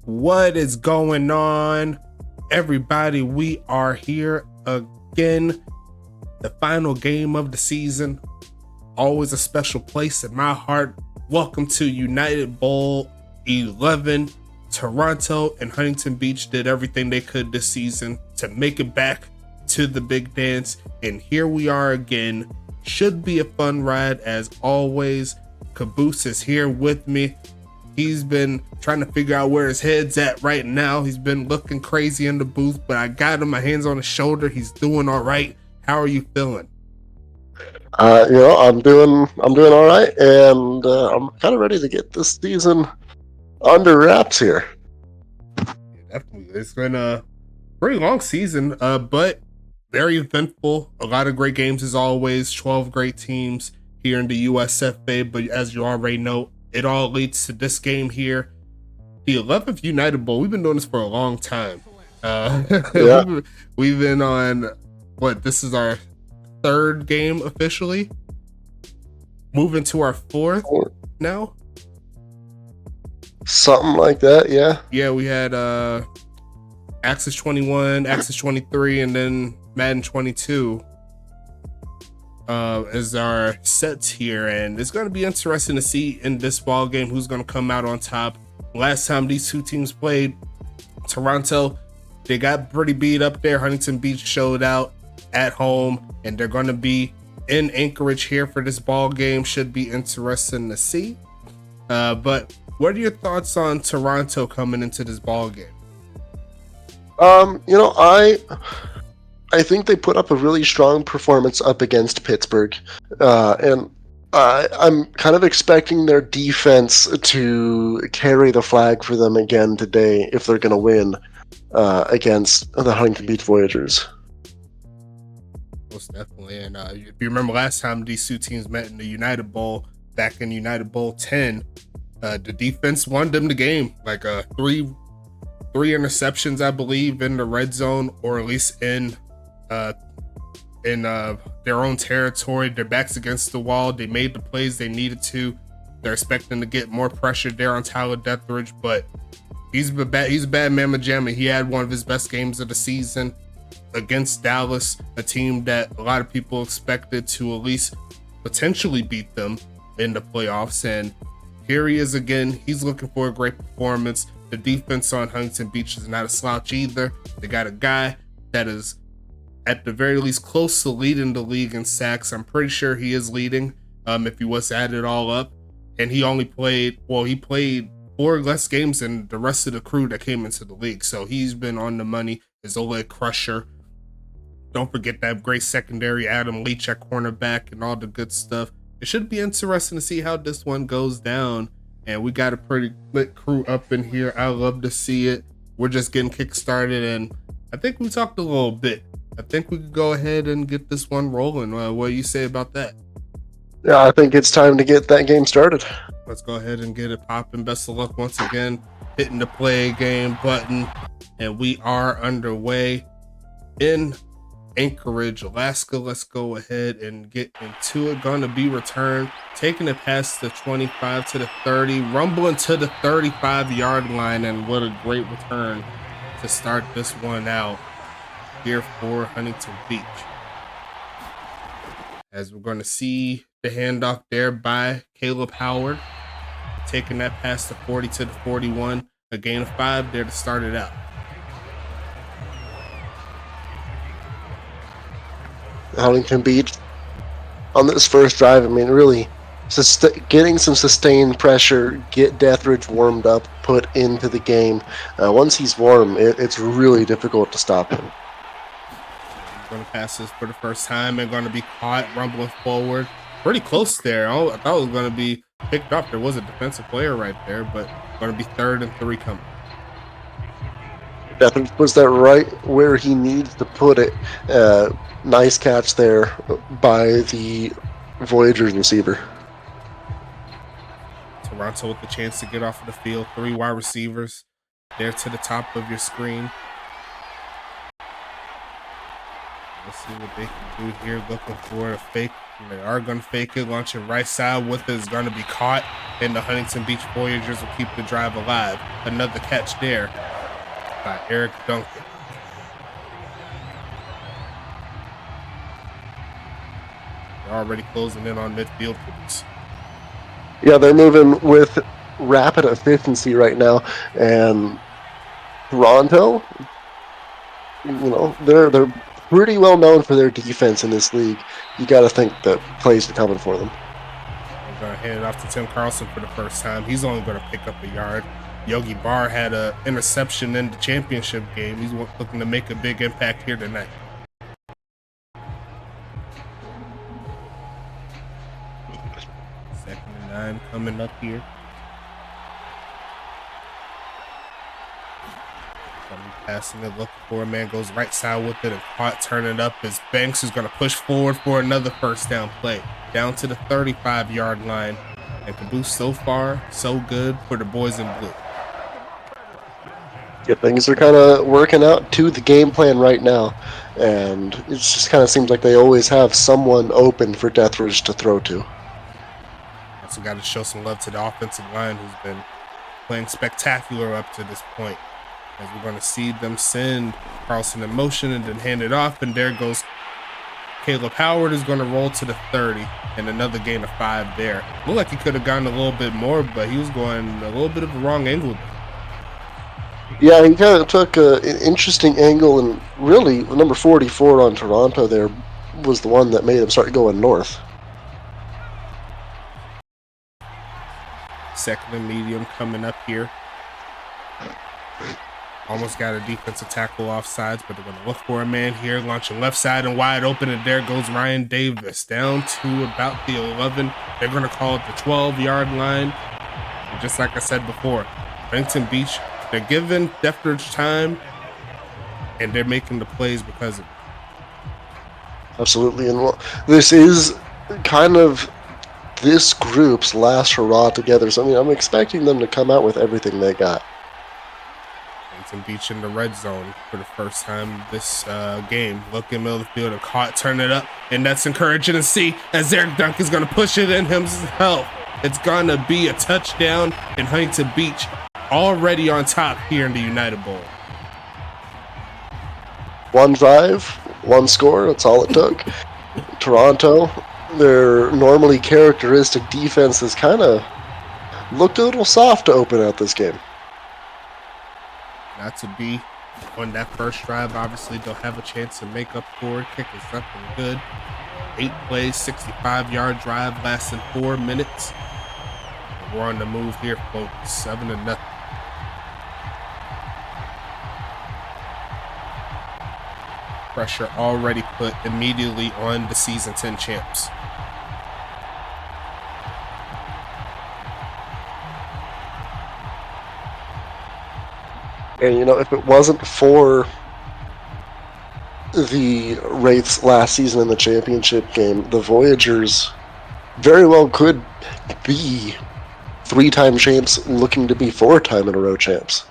What is going on, everybody? We are here again. The final game of the season, always a special place in my heart. Welcome to United Bowl 11. Toronto and Huntington Beach did everything they could this season to make it back to the big dance, and here we are again. Should be a fun ride as always. Caboose is here with me. He's been trying to figure out where his head's at right now. He's been looking crazy in the booth, but I got him, my hands on his shoulder. He's doing all right. How are you feeling? I'm doing all right, and I'm kind of ready to get this season under wraps here. Yeah, definitely. It's been a pretty long season, but very eventful. A lot of great games as always. 12 great teams here in the USFA, but as you already know, it all leads to this game here, the 11th United Bowl. We've been doing this for a long time. Yeah. We've been on, this is our third game officially. Moving to our fourth now. Something like that, yeah. Yeah, we had Axis 21, Axis 23, and then Madden 22 as our sets here, and it's going to be interesting to see in this ball game who's going to come out on top. Last time these two teams played, Toronto, they got pretty beat up there. Huntington Beach showed out at home, and they're going to be in Anchorage here for this ball game. Should be interesting to see. But what are your thoughts on Toronto coming into this ball game? I think they put up a really strong performance up against Pittsburgh, and I'm kind of expecting their defense to carry the flag for them again today if they're going to win against the Huntington Beach Voyagers. Most definitely, and if you remember last time these two teams met in the United Bowl, back in United Bowl 10, the defense won them the game, like three interceptions, I believe, in the red zone, or at least in their own territory. Their backs against the wall. They made the plays they needed to. They're expecting to get more pressure there on Tyler Deathridge, but he's a bad mamma jamma. He had one of his best games of the season against Dallas, a team that a lot of people expected to at least potentially beat them in the playoffs. And here he is again. He's looking for a great performance. The defense on Huntington Beach is not a slouch either. They got a guy that is at the very least close to leading the league in sacks. I'm pretty sure he is leading if he was to add it all up. And he played 4 less games than the rest of the crew that came into the league. So he's been on the money. His Oleg Crusher. Don't forget that great secondary, Adam Leach at cornerback, and all the good stuff. It should be interesting to see how this one goes down. And we got a pretty lit crew up in here. I love to see it. We're just getting kick-started, and I think we talked a little bit. I think we could go ahead and get this one rolling. What do you say about that? Yeah, I think it's time to get that game started. Let's go ahead and get it popping. Best of luck once again. Hitting the play game button, and we are underway in Anchorage, Alaska. Let's go ahead and get into it. Gonna be returned, taking it past the 25 to the 30, rumbling to the 35-yard line, and what a great return to start this one out. here for Huntington Beach. As we're going to see the handoff there by Caleb Howard, taking that past the 40 to the 41, a gain of 5 there to start it out. Huntington Beach on this first drive, I mean, really getting some sustained pressure, get Deathridge warmed up, put into the game. Once he's warm, it's really difficult to stop him. He's going to pass this for the first time and going to be caught rumbling forward. Pretty close there. I thought it was going to be picked up. There was a defensive player right there, but going to be 3rd and 3 coming. Deathridge puts that right where he needs to put it. Nice catch there by the Voyagers receiver. Toronto with the chance to get off of the field. 3 wide receivers there to the top of your screen. Let's see what they can do here. Looking for a fake. They are going to fake it. Launching right side with it is going to be caught. And the Huntington Beach Voyagers will keep the drive alive. Another catch there by Eric Duncan. They're already closing in on midfield points. Yeah, they're moving with rapid efficiency right now. And Toronto, you know, they're pretty well known for their defense in this league. You got to think that plays are coming for them. I'm going to hand it off to Tim Carlson for the first time. He's only going to pick up a yard. Yogi Barr had an interception in the championship game. He's looking to make a big impact here tonight. Second and 9 coming up here. Passing it, looking for a man, goes right side with it and caught, turning up as Banks is going to push forward for another first down play. Down to the 35-yard line. And Caboose, so far, so good for the boys in blue. Yeah, things are kind of working out to the game plan right now. And it just kind of seems like they always have someone open for Deathridge to throw to. Also got to show some love to the offensive line who's been playing spectacular up to this point. As we're going to see them send Carlson in motion and then hand it off. And there goes Caleb Howard is going to roll to the 30 and another gain of 5 there. Looked like he could have gotten a little bit more, but he was going a little bit of the wrong angle. Yeah, he kind of took an interesting angle, and really number 44 on Toronto there was the one that made him start going north. Second and medium coming up here. Almost got a defensive tackle off sides, but they're going to look for a man here. Launching left side and wide open, and there goes Ryan Davis. Down to about the 11. They're going to call it the 12-yard line. And just like I said before, Huntington Beach, they're giving Deathridge time, and they're making the plays because of it. Absolutely, and this is kind of this group's last hurrah together. So, I mean, I'm expecting them to come out with everything they got. Huntington Beach in the red zone for the first time this game. Looking middle of the field and caught, turn it up, and that's encouraging to see as Eric Duncan's going to push it in himself. It's going to be a touchdown, and Huntington Beach already on top here in the United Bowl. One drive, one score, that's all it took. Toronto, their normally characteristic defense has kind of looked a little soft to open out this game. Not to be on that first drive. Obviously, they'll have a chance to make up for it. Kicking something good. 8 plays, 65-yard drive lasting 4 minutes. We're on the move here, folks. 7-0. Pressure already put immediately on the season 10 champs. And, you know, if it wasn't for the Wraiths last season in the championship game, the Voyagers very well could be 3-time champs looking to be 4-time in a row champs.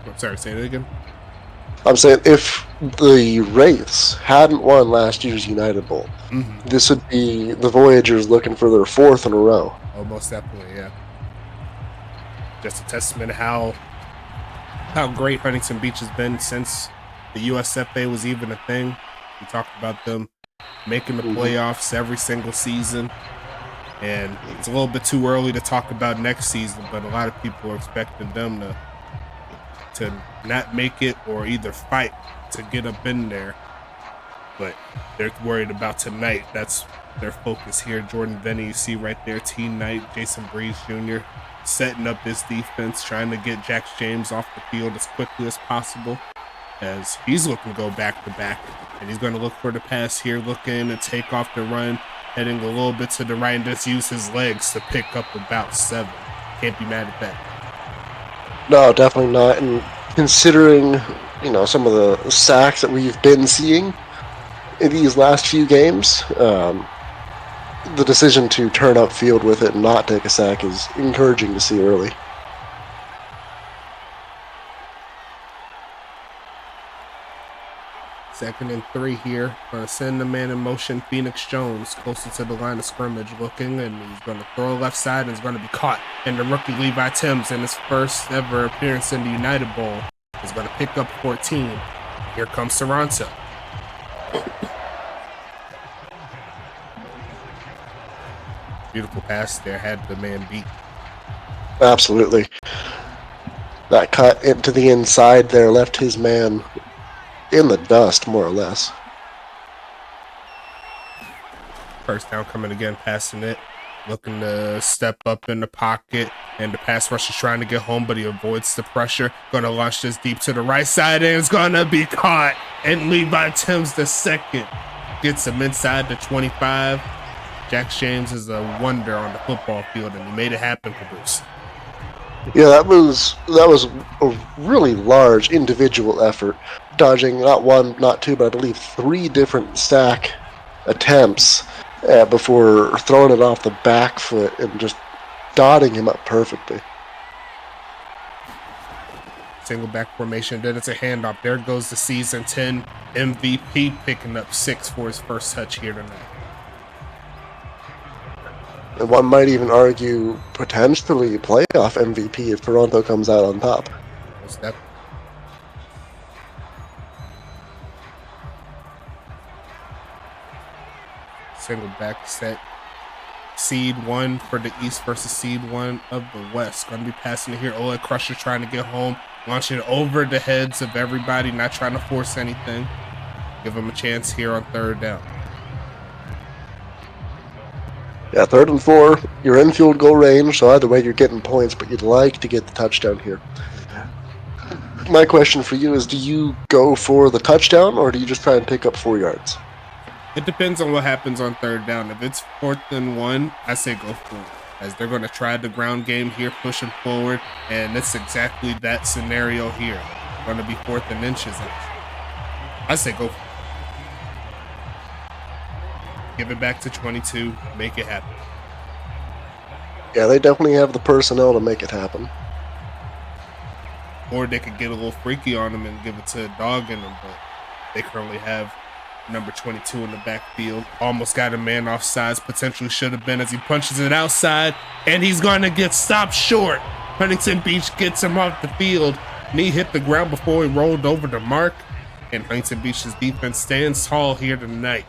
I'm sorry, say that again? I'm saying if the Wraiths hadn't won last year's United Bowl, this would be the Voyagers looking for their 4th in a row. Oh, most definitely, yeah. Just a testament to how how great Huntington Beach has been since the USFA was even a thing. We talked about them making the playoffs every single season. And it's a little bit too early to talk about next season, but a lot of people are expecting them to not make it or either fight to get up in there. But they're worried about tonight. That's their focus here. Jordan Venny, you see right there, T. Knight, Jason Breeze Jr. setting up this defense, trying to get Jax James off the field as quickly as possible, as he's looking to go back to back. And he's going to look for the pass here, look in and take off the run, heading a little bit to the right, and just use his legs to pick up about 7. Can't be mad at that. No, definitely not. And considering, you know, some of the sacks that we've been seeing in these last few games, the decision to turn upfield with it and not take a sack is encouraging to see early. Second and 3 here. Going to send the man in motion, Phoenix Jones, closer to the line of scrimmage looking, and he's going to throw left side, and he's going to be caught. And the rookie Levi Timms, in his first ever appearance in the United Bowl, is going to pick up 14. Here comes Saranto. Beautiful pass there, had the man beat. Absolutely. That cut into the inside there left his man in the dust, more or less. First down coming again, passing it. Looking to step up in the pocket, and the pass rush is trying to get home, but he avoids the pressure. Going to launch this deep to the right side, and it's going to be caught. And Levi Timms, the second, gets him inside the 25. Jax James is a wonder on the football field, and he made it happen for Bruce. Yeah, that was a really large individual effort, dodging not one, not two, but I believe 3 different sack attempts before throwing it off the back foot and just dotting him up perfectly. Single back formation, then it's a handoff. There goes the season 10 MVP, picking up 6 for his first touch here tonight. And one might even argue potentially playoff MVP if Toronto comes out on top. Single back set. Seed 1 for the East versus Seed 1 of the West. Going to be passing it here. Oleg Crusher trying to get home. Launching it over the heads of everybody. Not trying to force anything. Give him a chance here on 3rd down. Yeah, 3rd and 4. You're in field goal range, so either way you're getting points, but you'd like to get the touchdown here. My question for you is, do you go for the touchdown, or do you just try and pick up 4 yards? It depends on what happens on 3rd down. If it's 4th and 1, I say go for it, as they're going to try the ground game here, pushing forward, and it's exactly that scenario here. Going to be 4th and inches. I say go for it. Give it back to 22, make it happen. Yeah, they definitely have the personnel to make it happen. Or they could get a little freaky on them and give it to a dog in them, but they currently have number 22 in the backfield. Almost got a man off sides, potentially should have been, as he punches it outside, and he's going to get stopped short. Huntington Beach gets him off the field. Knee hit the ground before he rolled over the mark, and Huntington Beach's defense stands tall here tonight.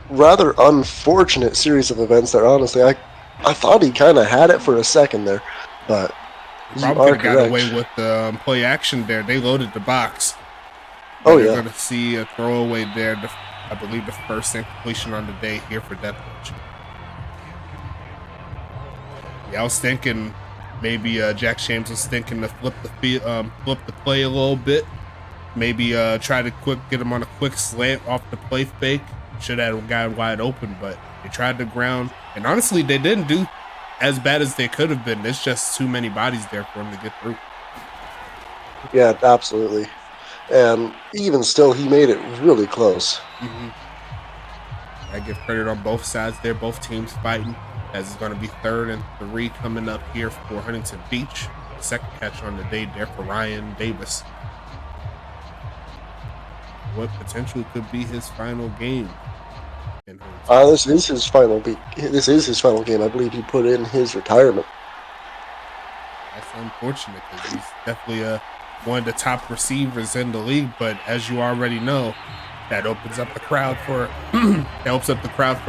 Rather unfortunate series of events there, honestly. I thought he kind of had it for a second there, but probably could have got away with the play action there. They loaded the box. Oh, You're yeah. going to see a throwaway there. I believe the first incompletion on the day here for Deathwitch. Yeah, I was thinking maybe Jax James was thinking to flip the play a little bit. Maybe try to get him on a quick slant off the play fake. Should have a guy wide open, but they tried the ground. And honestly, they didn't do as bad as they could have been. There's just too many bodies there for him to get through. Yeah, absolutely. And even still, he made it really close. I give credit on both sides there, both teams fighting, as it's going to be 3rd and 3 coming up here for Huntington Beach. Second catch on the day there for Ryan Davis. What potentially could be his final game. in Huntington. This is his final This is his final game. I believe he put in his retirement. That's unfortunate because he's definitely one of the top receivers in the league. But as you already know, that opens up the crowd for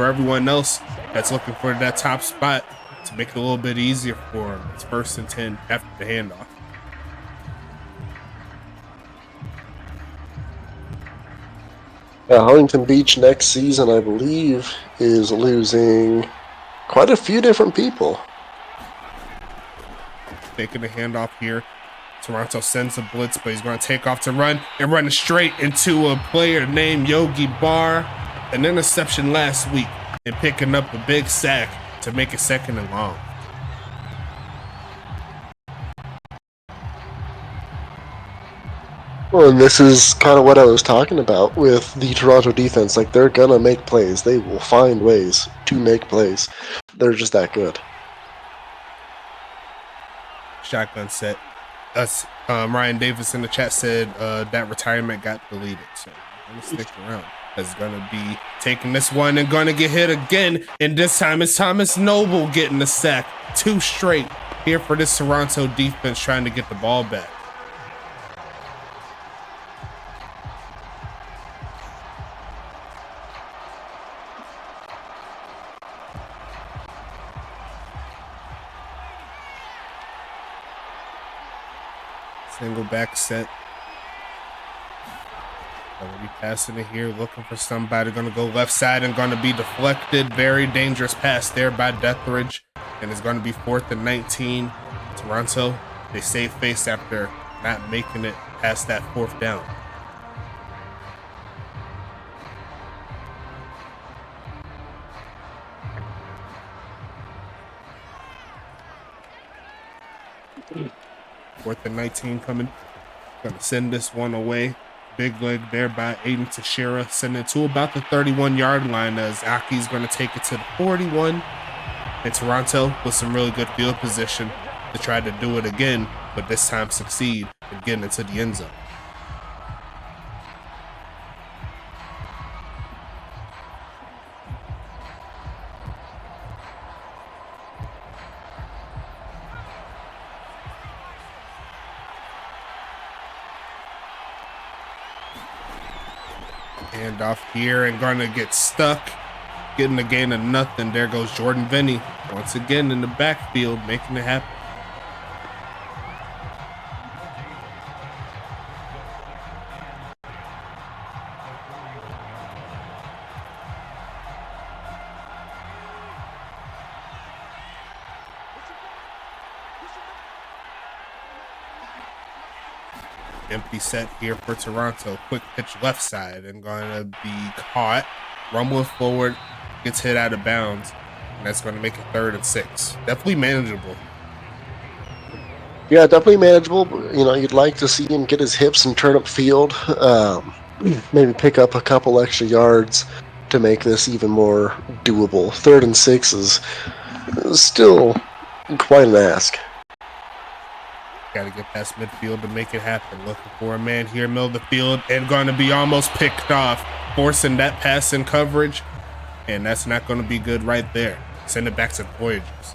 everyone else that's looking for that top spot to make it a little bit easier for him. It's 1st and 10 after the handoff. Huntington Beach next season, I believe, is losing quite a few different people. Taking the handoff here. Toronto sends a blitz, but he's going to take off to run and run straight into a player named Yogi Barr. An interception last week and picking up a big sack to make it 2nd and long. Well, and this is kind of what I was talking about with the Toronto defense. Like, they're going to make plays. They will find ways to make plays. They're just that good. Shotgun set. Ryan Davis in the chat said that retirement got deleted. So I'm going to stick around. Is going to be taking this one and going to get hit again. And this time it's Thomas Noble getting the sack. 2 straight here for this Toronto defense trying to get the ball back. Single back set. Going to be passing it here, looking for somebody. Going to go left side and going to be deflected. Very dangerous pass there by Deathridge. And it's going to be 4th and 19. Toronto, they save face after not making it past that 4th down. Fourth and 19 coming. Gonna send this one away. Big leg there by Aiden Teixeira. Sending it to about the 31-yard line as Aki's gonna take it to the 41. And Toronto with some really good field position to try to do it again, but this time succeed in getting into the end zone. Hand off here and gonna get stuck. Getting the gain of nothing. There goes Jordan Vinny once again in the backfield, making it happen. Empty set here for Toronto. Quick pitch left side and going to be caught. Rumbling forward, gets hit out of bounds, and that's going to make it 3rd and 6. Definitely manageable. Yeah, definitely manageable. You know, you'd like to see him get his hips and turn up field. Maybe pick up a couple extra yards to make this even more doable. 3rd and 6 is still quite an ask. Got to get past midfield to make it happen. Looking for a man here, middle of the field, and going to be almost picked off, forcing that pass in coverage, and that's not going to be good right there. Send it back to the Voyagers.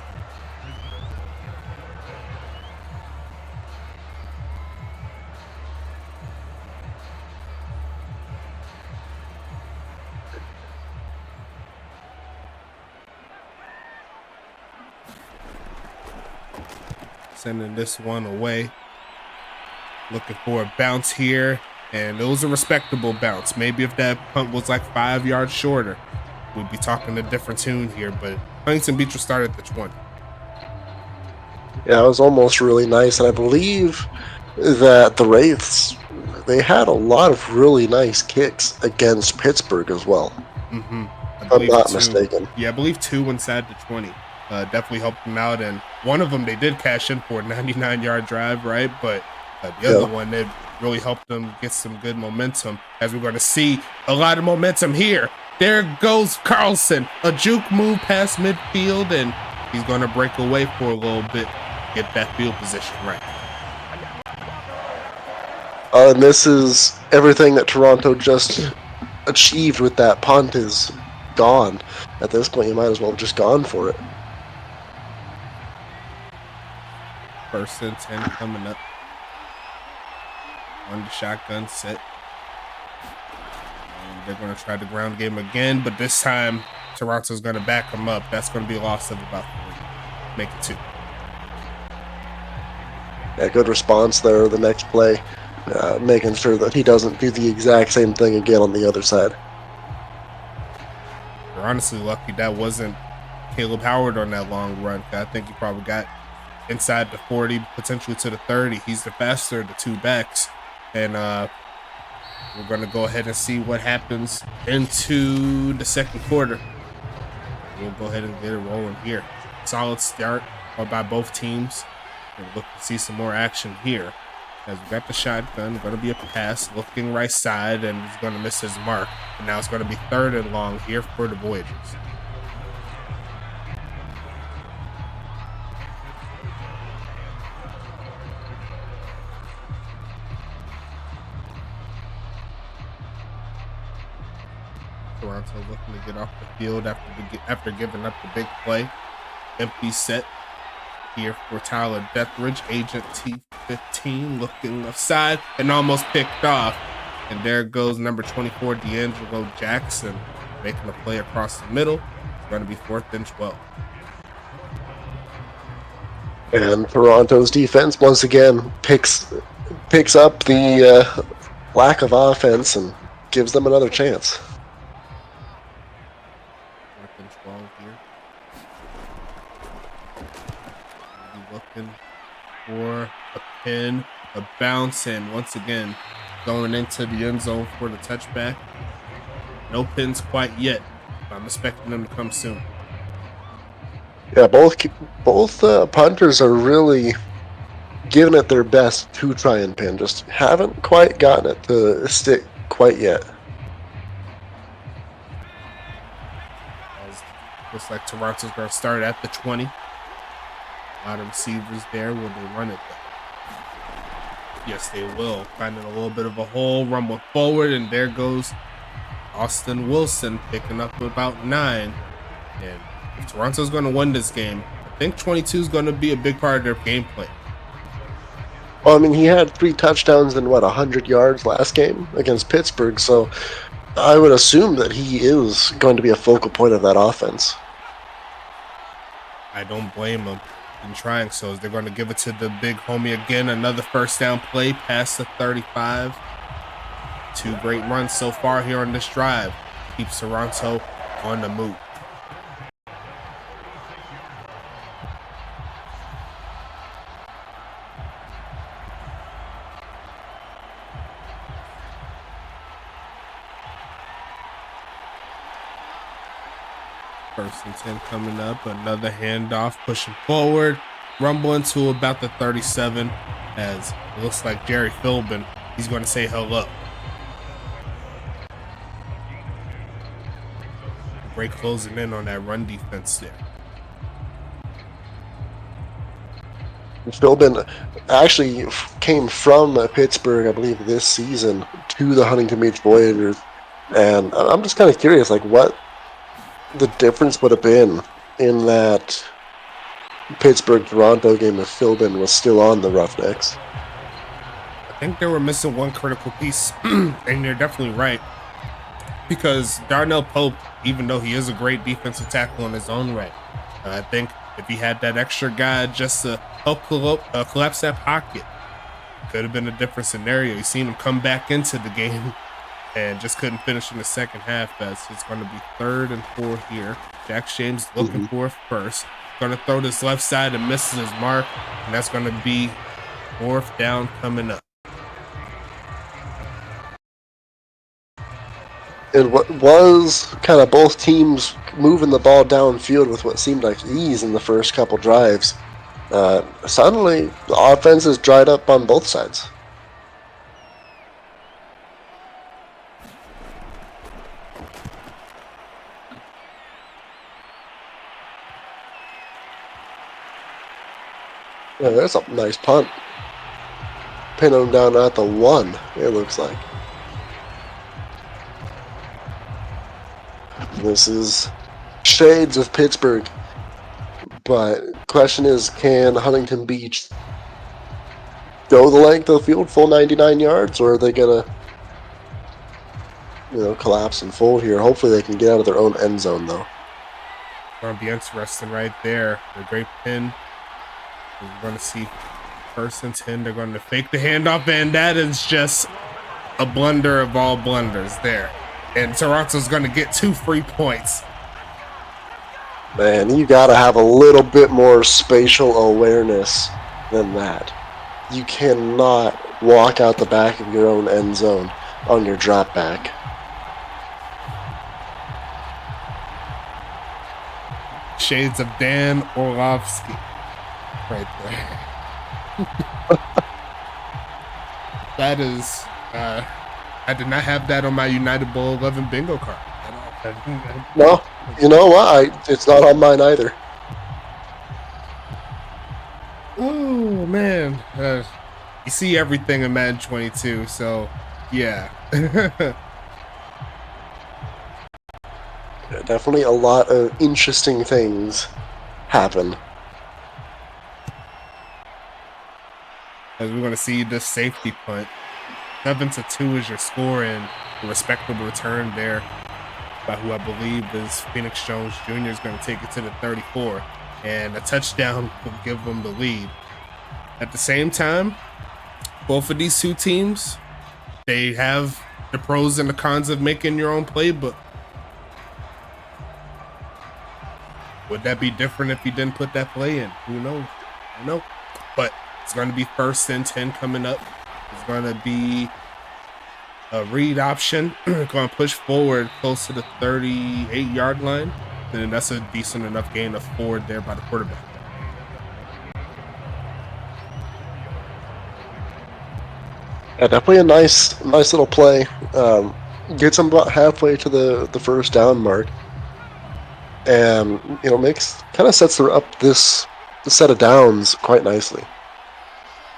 Sending this one away. Looking for a bounce here, and it was a respectable bounce. Maybe if that punt was like 5 yards shorter, we'd be talking a different tune here, but Huntington Beach will start at the 20. Yeah, it was almost really nice, and I believe that the Wraiths, they had a lot of really nice kicks against Pittsburgh as well. Mm-hmm. I'm not mistaken. Yeah, I believe 2 inside the 20. Definitely helped them out, and one of them they did cash in for a 99-yard drive, right? But the other one, they really helped them get some good momentum, as we're going to see a lot of momentum here. There goes Carlson, a juke move past midfield, and he's going to break away for a little bit, get that field position right. And this is everything that Toronto just achieved with that punt is gone. At this point, you might as well have just gone for it. 1st and 10 coming up. On the shotgun set. And they're going to try the ground game again, but this time Toronto's going to back them up. That's going to be a loss of about 3. Make it 2. Yeah, good response there. The next play, making sure that he doesn't do the exact same thing again on the other side. We're honestly lucky that wasn't Caleb Howard on that long run. I think he probably got inside the 40, potentially to the 30. He's the faster of the 2 backs. And we're going to go ahead and see what happens into the 2nd quarter. We'll go ahead and get it rolling here. Solid start by both teams. And look to see some more action here. As we got the shotgun, going to be a pass, looking right side, and he's going to miss his mark. And now it's going to be 3rd and long here for the Voyagers. Toronto looking to get off the field after giving up the big play. Empty set here for Tyler Deathridge, agent T15, looking left side and almost picked off. And there goes number 24, D'Angelo Jackson, making a play across the middle. It's going to be 4th and 12. And Toronto's defense once again picks up the lack of offense and gives them another chance. 4th and 12 here. Looking for a pin, a bounce, and once again going into the end zone for the touchback. No pins quite yet. I'm expecting them to come soon. Yeah, both punters are really giving it their best to try and pin. Just haven't quite gotten it to stick quite yet. Looks like Toronto's going to start at the 20. A lot of receivers there. Will they run it though? Yes, they will. Finding a little bit of a hole, rumble forward, and there goes Austin Wilson picking up about 9. And if Toronto's going to win this game, I think 22 is going to be a big part of their gameplay. Well, I mean, he had 3 touchdowns and 100 yards last game against Pittsburgh, so I would assume that he is going to be a focal point of that offense. I don't blame him in trying so. They're going to give it to the big homie again. Another 1st down play past the 35. 2 great runs so far here on this drive. Keeps Toronto on the move. First and 10 coming up. Another handoff, pushing forward. Rumbling to about the 37 as it looks like Jerry Philbin. He's going to say hello. Great closing in on that run defense there. Philbin actually came from Pittsburgh, I believe, this season to the Huntington Beach Voyagers. And I'm just kind of curious, like, what the difference would have been in that Pittsburgh-Toronto game if Philbin was still on the Roughnecks. I think they were missing one critical piece, and you're definitely right. Because Darnell Pope, even though he is a great defensive tackle in his own right, I think if he had that extra guy just to help collapse that pocket, could have been a different scenario. You've seen him come back into the game and just couldn't finish in the second half. As it's going to be 3rd and 4 here. Jack James looking for it first. Going to throw this left side and misses his mark, and that's going to be 4th down coming up. And what was kind of both teams moving the ball downfield with what seemed like ease in the first couple drives, suddenly the offense is dried up on both sides. Yeah, there's a nice punt. Pin him down at the 1, it looks like. This is shades of Pittsburgh. But question is, can Huntington Beach go the length of the field, full 99 yards, or are they gonna, collapse and fold here? Hopefully they can get out of their own end zone, though. Gonna be interesting right there. The great pin. We're gonna see 1st and 10. They're gonna fake the handoff, and that is just a blunder of all blunders there. And Toronto's gonna get 2 free points. Man, you gotta have a little bit more spatial awareness than that. You cannot walk out the back of your own end zone on your drop back. Shades of Dan Orlovsky right there. That is, I did not have that on my United Bowl 11 bingo card at all. No, you know what? It's not on mine either. Oh, man. You see everything in Madden 22, so yeah. Definitely a lot of interesting things happen. As we're going to see this safety punt. 7-2 is your score, and a respectable return there by who I believe is Phoenix Jones Jr. is going to take it to the 34, and a touchdown will give them the lead. At the same time, both of these two teams, they have the pros and the cons of making your own playbook. Would that be different if you didn't put that play in? Who knows? I know. But it's going to be 1st and 10 coming up. It's going to be a read option. Going to push forward close to the 38-yard line. And that's a decent enough gain of 4 there by the quarterback. Yeah, definitely a nice little play. Gets them about halfway to the first down mark. And, kind of sets up this set of downs quite nicely.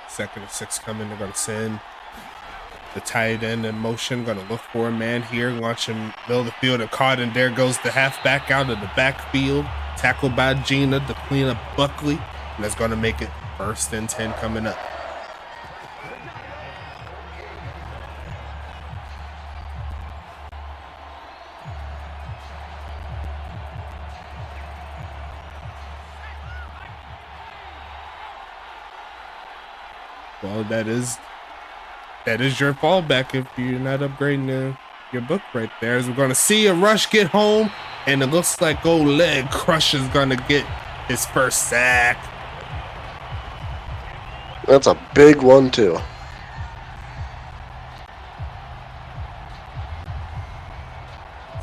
2nd and 6 coming. They're going to send the tight end in motion. Going to look for a man here. Launch him middle of the field and caught. And there goes the halfback out of the backfield. Tackled by Gina to clean up Buckley. And that's going to make it 1st and 10 coming up. Well, that is your fallback if you're not upgrading your book right there. As we're going to see a rush get home, and it looks like old Leg Crush is going to get his first sack. That's a big one, too.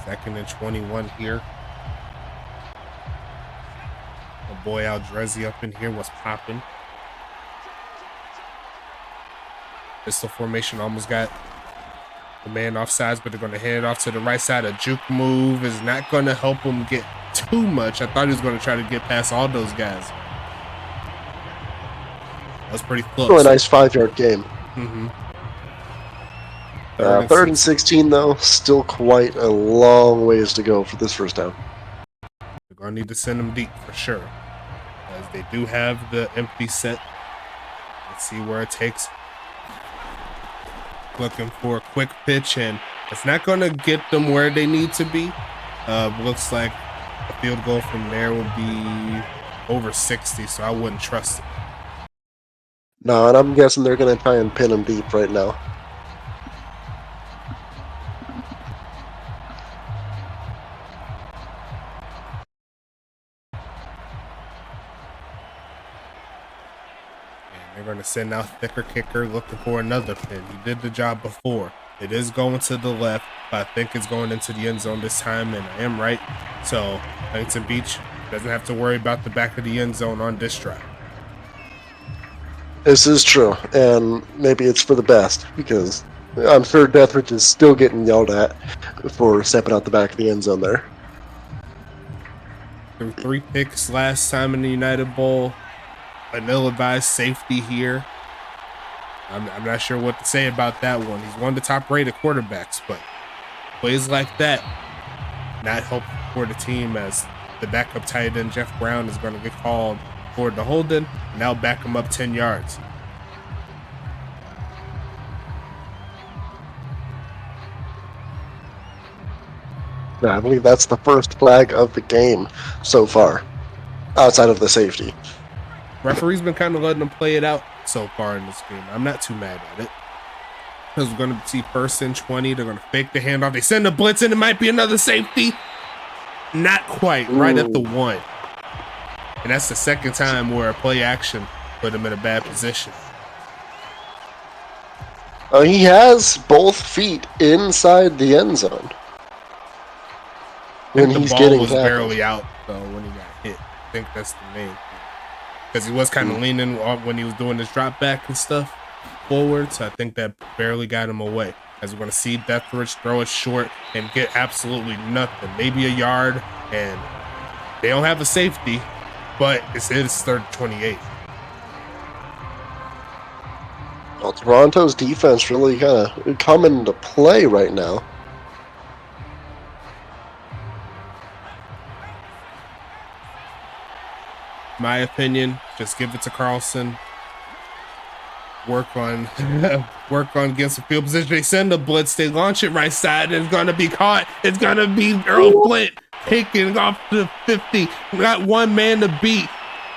Second and 21 here. My boy Aldrezi up in here was popping. Pistol formation almost got the man off sides, but they're going to hand it off to the right side. A juke move is not going to help him get too much. I thought he was going to try to get past all those guys. That was pretty close. Really nice 5-yard game. Mm-hmm. 3rd and 16, though, still quite a long ways to go for this first down. They're going to need to send them deep for sure, as they do have the empty set. Let's see where it takes. Looking for a quick pitch, and it's not going to get them where they need to be. Looks like a field goal from there will be over 60, so I wouldn't trust it. No, and I'm guessing they're going to try and pin them deep right now. They're going to send out Thicker Kicker looking for another pin. He did the job before. It is going to the left, but I think it's going into the end zone this time, and I am right. So Huntington Beach doesn't have to worry about the back of the end zone on this drive. This is true, and maybe it's for the best, because I'm sure Deathridge is still getting yelled at for stepping out the back of the end zone there. There were 3 picks last time in the United Bowl. An ill-advised safety here. I'm not sure what to say about that one. He's one of the top-rated quarterbacks, but plays like that, not help for the team, as the backup tight end Jeff Brown is going to get called for the holding. Now back him up 10 yards. I believe that's the first flag of the game so far, outside of the safety. Referee's been kind of letting them play it out so far in this game. I'm not too mad at it. Because we're going to see first and 20. They're going to fake the handoff. They send a blitz, and it might be another safety. Not quite. Right at the 1. And that's the second time where a play action put him in a bad position. He has both feet inside the end zone when the he's ball getting was tackled. Barely out, though, when he got hit. I think that's the main thing. Because he was kind of leaning when he was doing his drop back and stuff forward, so I think that barely got him away. As we're going to see Deathridge throw it short and get absolutely nothing. Maybe a yard, and they don't have a safety, but it's 3rd and 28. Well, Toronto's defense really kind of coming into play right now. My opinion, just give it to Carlson. Work on getting some field position. They send a blitz, they launch it right side, and it's gonna be caught. It's gonna be Earl Flint taking off the 50. Got one man to beat.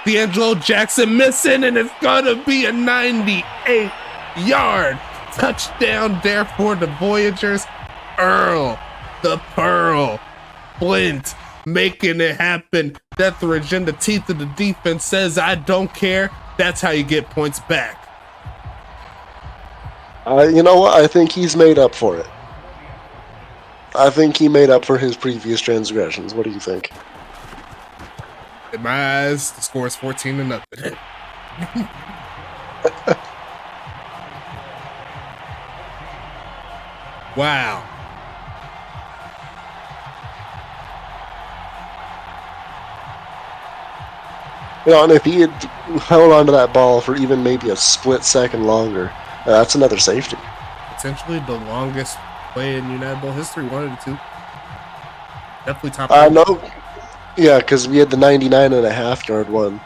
D'Angelo Jackson missing, and it's gonna be a 98-yard touchdown there for the Voyagers. Earl, the Pearl, Flint making it happen. Deathridge in the teeth of the defense says, I don't care. That's how you get points back. You know what? I think he's made up for it. I think he made up for his previous transgressions. What do you think? In my eyes, the score is 14-0. Wow. You know, and if he had held onto that ball for even maybe a split second longer, that's another safety. Potentially the longest play in United Bowl history, one of the two. Definitely top. No. Yeah, because we had the 99.5-yard one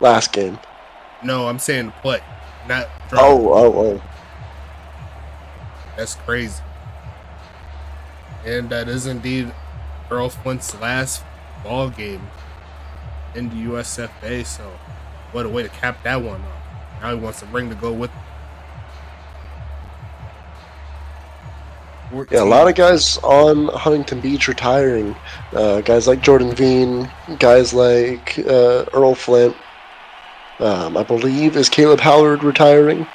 last game. No, I'm saying the play, not drop. Oh. That's crazy. And that is indeed Earl Flint's last ball game in the USFA, so what a way to cap that one off. Now he wants a ring to go with. Yeah, a lot of guys on Huntington Beach retiring. Guys like Jordan Veen, guys like Earl Flint. I believe, is Caleb Howard retiring?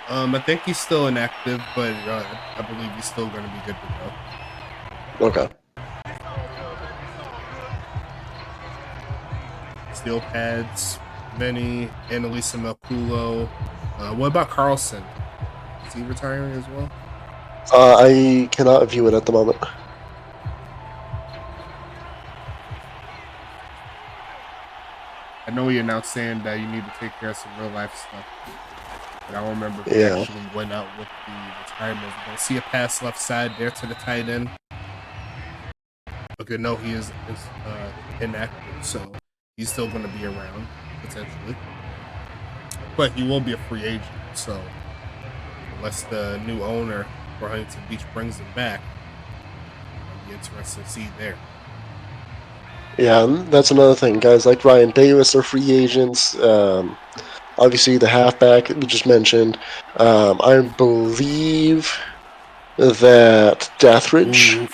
I think he's still inactive, but I believe he's still going to be good to go. Okay. Steel pads, Vinny, Annalisa Melculo. What about Carlson? Is he retiring as well? I cannot view it at the moment. I know you're now saying that you need to take care of some real life stuff. But I don't remember if he actually went out with the retirement. We're going to see a pass left side there to the tight end. Okay, no, he is inactive, so he's still going to be around, potentially. But he will be a free agent, so unless the new owner for Huntington Beach brings him back, it'll be interesting to see there. Yeah, that's another thing. Guys like Ryan Davis are free agents. Obviously, the halfback we just mentioned. I believe that Deathridge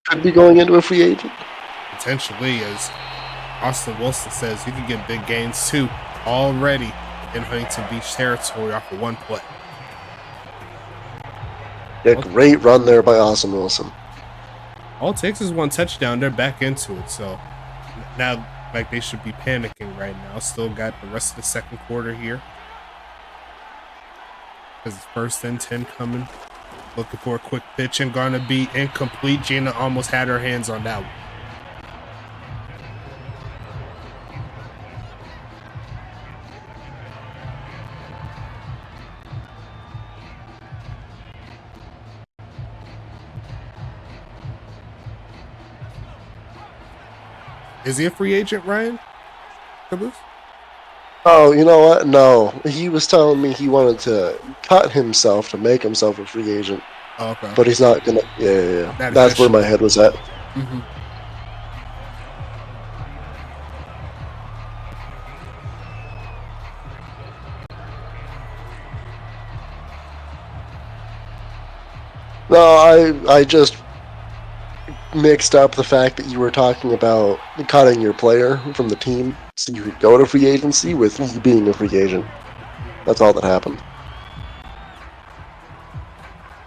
could be going into a free agent. Potentially, as Austin Wilson says, you can get big gains too already in Huntington Beach territory off of one play. Yeah, great run there by Austin Wilson. All it takes is one touchdown. They're back into it. So now, like, they should be panicking right now. Still got the rest of the second quarter here. Because it's 1st and 10 coming. Looking for a quick pitch and gonna be incomplete. Gina almost had her hands on that one. Is he a free agent, Ryan? Caboose? Oh, you know what? No. He was telling me he wanted to cut himself to make himself a free agent. Oh, okay. But he's not gonna. Yeah. Not That's where my head was at. Mm-hmm. No, I just mixed up the fact that you were talking about cutting your player from the team so you could go to free agency with you being a free agent. That's all that happened.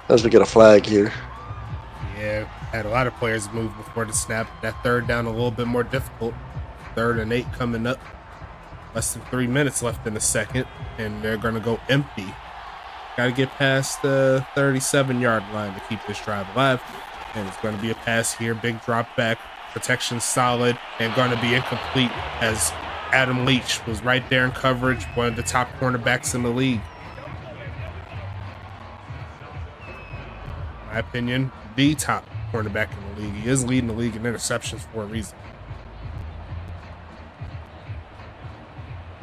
As we get a flag here. Yeah, had a lot of players move before the snap. That third down a little bit more difficult. 3rd and 8 coming up. Less than 3 minutes left in the second, and they're going to go empty. Got to get past the 37-yard line to keep this drive alive. And it's going to be a pass here. Big drop back. Protection solid and going to be incomplete as Adam Leach was right there in coverage. One of the top cornerbacks in the league. In my opinion, the top cornerback in the league. He is leading the league in interceptions for a reason.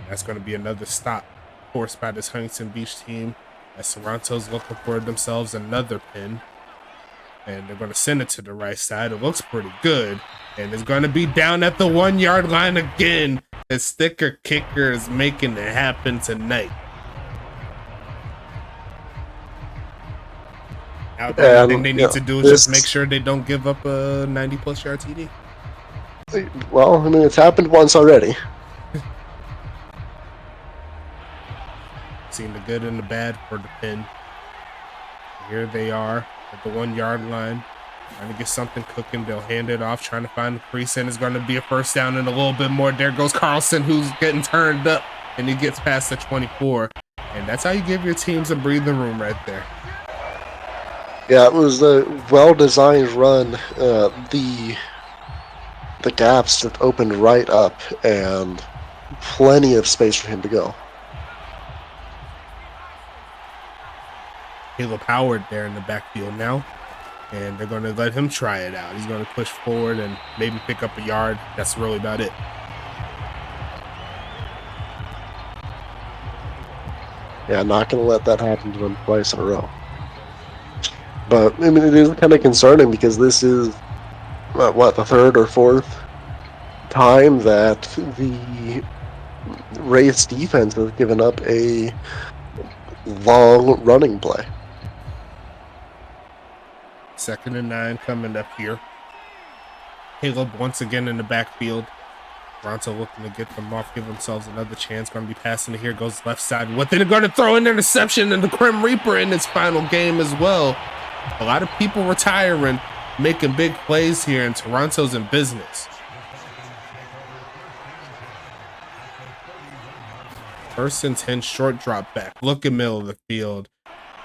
That's going to be another stop forced by this Huntington Beach team as Toronto's looking for themselves another pin. And they're going to send it to the right side. It looks pretty good. And it's going to be down at the 1-yard line again. The sticker kicker is making it happen tonight. Now, the only thing they need to do is just make sure they don't give up a 90-plus yard TD. Well, I mean, it's happened once already. Seen the good and the bad for the pin. Here they are at the 1-yard line. Trying to get something cooking. They'll hand it off, trying to find the crease, and it's going to be a first down and a little bit more. There goes Carlson, who's getting turned up, and he gets past the 24. And that's how you give your teams a breathing room right there. Yeah, it was a well-designed run. The gaps just opened right up, and plenty of space for him to go. Caleb Howard there in the backfield now, and they're going to let him try it out. He's going to push forward and maybe pick up a yard. That's really about it. Yeah, not going to let that happen to them twice in a row. But, I mean, it is kind of concerning because this is, what, the 3rd or 4th time that the Wraiths defense has given up a long running play. 2nd and 9 coming up here. Caleb once again in the backfield. Toronto looking to get them off, give themselves another chance. Going to be passing it here. Goes left side with it. They're going to throw an interception and the Grim Reaper in its final game as well. A lot of people retiring, making big plays here, and Toronto's in business. 1st and 10, short drop back. Look in middle of the field.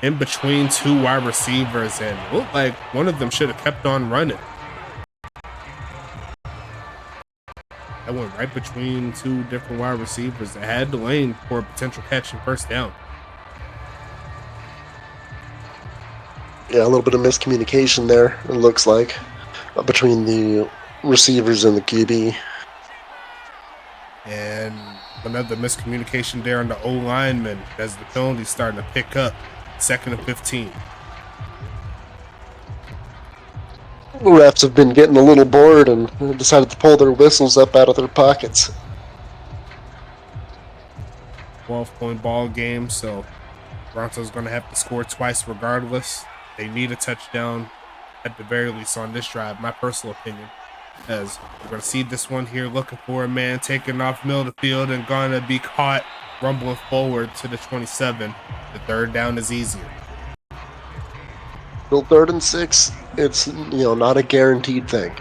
In between 2 wide receivers, and it looked like one of them should have kept on running. That went right between 2 different wide receivers that had the lane for a potential catch and first down. Yeah, a little bit of miscommunication there, it looks like, between the receivers and the QB. And another miscommunication there on the O-lineman as the penalty's starting to pick up. 2nd and 15. The refs have been getting a little bored and decided to pull their whistles up out of their pockets. 12-point ball game, so Toronto's going to have to score twice regardless. They need a touchdown at the very least on this drive, my personal opinion. As we're going to see this one here, looking for a man taking off middle of the field and going to be caught rumbling forward to the 27. The 3rd down is easier. Still 3rd and 6. It's, not a guaranteed thing.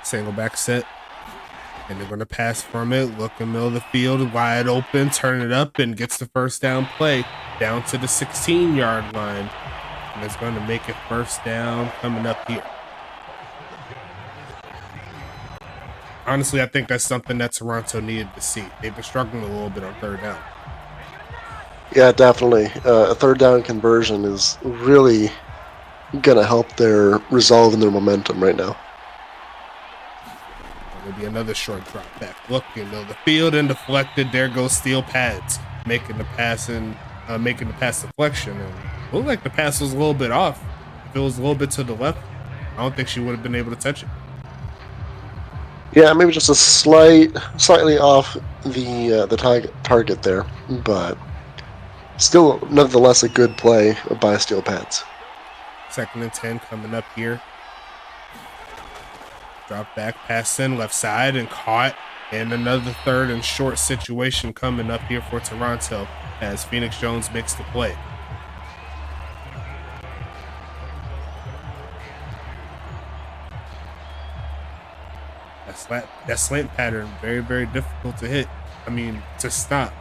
Single back set. And they're going to pass from it. Look in the middle of the field, wide open, turn it up, and gets the first down play down to the 16-yard line. And it's going to make it first down coming up here. Honestly, I think that's something that Toronto needed to see. They've been struggling a little bit on 3rd down. Yeah, definitely. A third down conversion is really gonna help their resolve and their momentum right now. There'll be another short drop back. Looking though, the field and deflected. There goes steel pads, making the pass deflection. And it looked like the pass was a little bit off. If it was a little bit to the left, I don't think she would have been able to touch it. Yeah, maybe just a slightly off the target there, but still, nevertheless, a good play by steel pads. 2nd and 10 coming up here. Drop back, pass in left side and caught. And another 3rd and short situation coming up here for Toronto as Phoenix Jones makes the play. That slant pattern, very, very difficult to hit. I mean, to stop.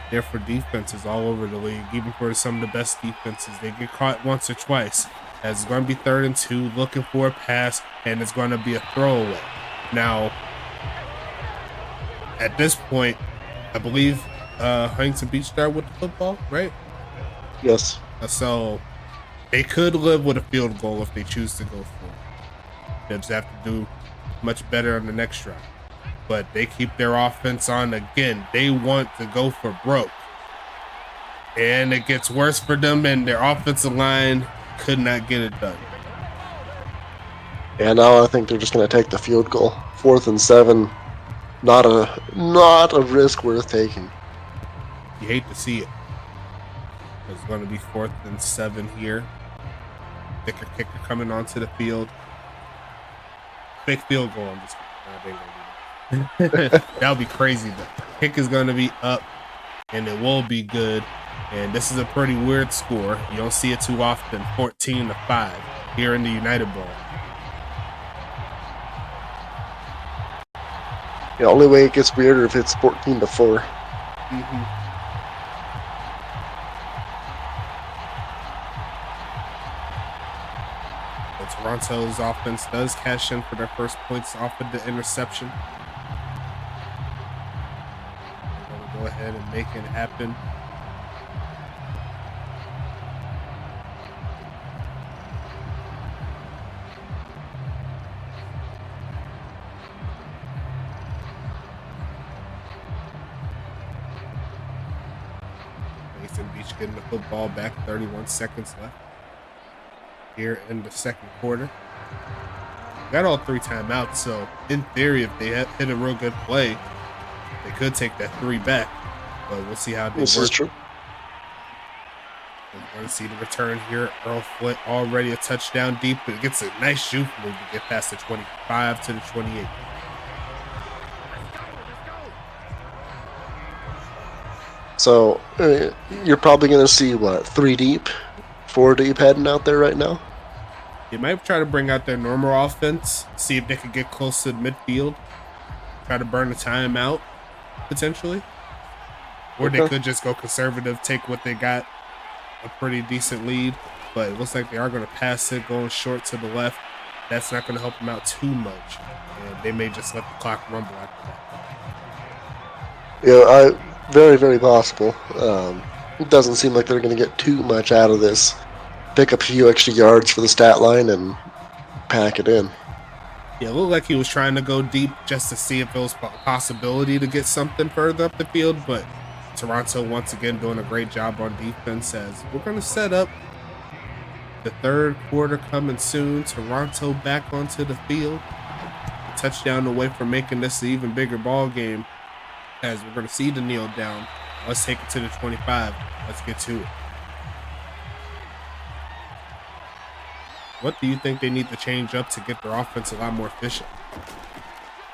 There for defenses all over the league, even for some of the best defenses. They get caught once or twice. As it's going to be 3rd and 2, looking for a pass, and it's going to be a throwaway. Now, at this point, I believe Huntington Beach started with the football, right? Yes. So they could live with a field goal if they choose to go for it. They'll just have to do much better on the next drive. But they keep their offense on again. They want to go for broke. And it gets worse for them, and their offensive line could not get it done. And now I think they're just going to take the field goal. 4th and 7. Not a risk worth taking. You hate to see it. It's going to be 4th and 7 here. Kicker coming onto the field. Big field goal. I'm just that would be crazy though. Kick is going to be up, and it will be good. And this is a pretty weird score. You don't see it too often. 14-5 here in the United Bowl. The only way it gets weirder if it's 14-4. Mm-hmm. But Toronto's offense does cash in for their first points off of the interception. They're going to go ahead and make it happen. Beach getting the football back, 31 seconds left here in the 2nd quarter. Got all 3 timeouts, so in theory, if they hit a real good play, they could take that 3 back, but we'll see how they work. This is true. We're going to see the return here. Earl Flint already a touchdown deep, but it gets a nice juke move to get past the 25 to the 28. So you're probably going to see, 3 deep, 4 deep heading out there right now? They might try to bring out their normal offense, see if they can get close to midfield, try to burn the timeout, potentially. Or they could just go conservative, take what they got, a pretty decent lead. But it looks like they are going to pass it, going short to the left. That's not going to help them out too much. And they may just let the clock rumble after that. Yeah, very, very possible. It doesn't seem like they're going to get too much out of this. Pick up a few extra yards for the stat line and pack it in. Yeah, it looked like he was trying to go deep just to see if it was a possibility to get something further up the field, but Toronto once again doing a great job on defense as we're going to set up the 3rd quarter coming soon. Toronto back onto the field. A touchdown away from making this an even bigger ball game as we're going to see the kneel down. Let's take it to the 25. Let's get to it. What do you think they need to change up to get their offense a lot more efficient?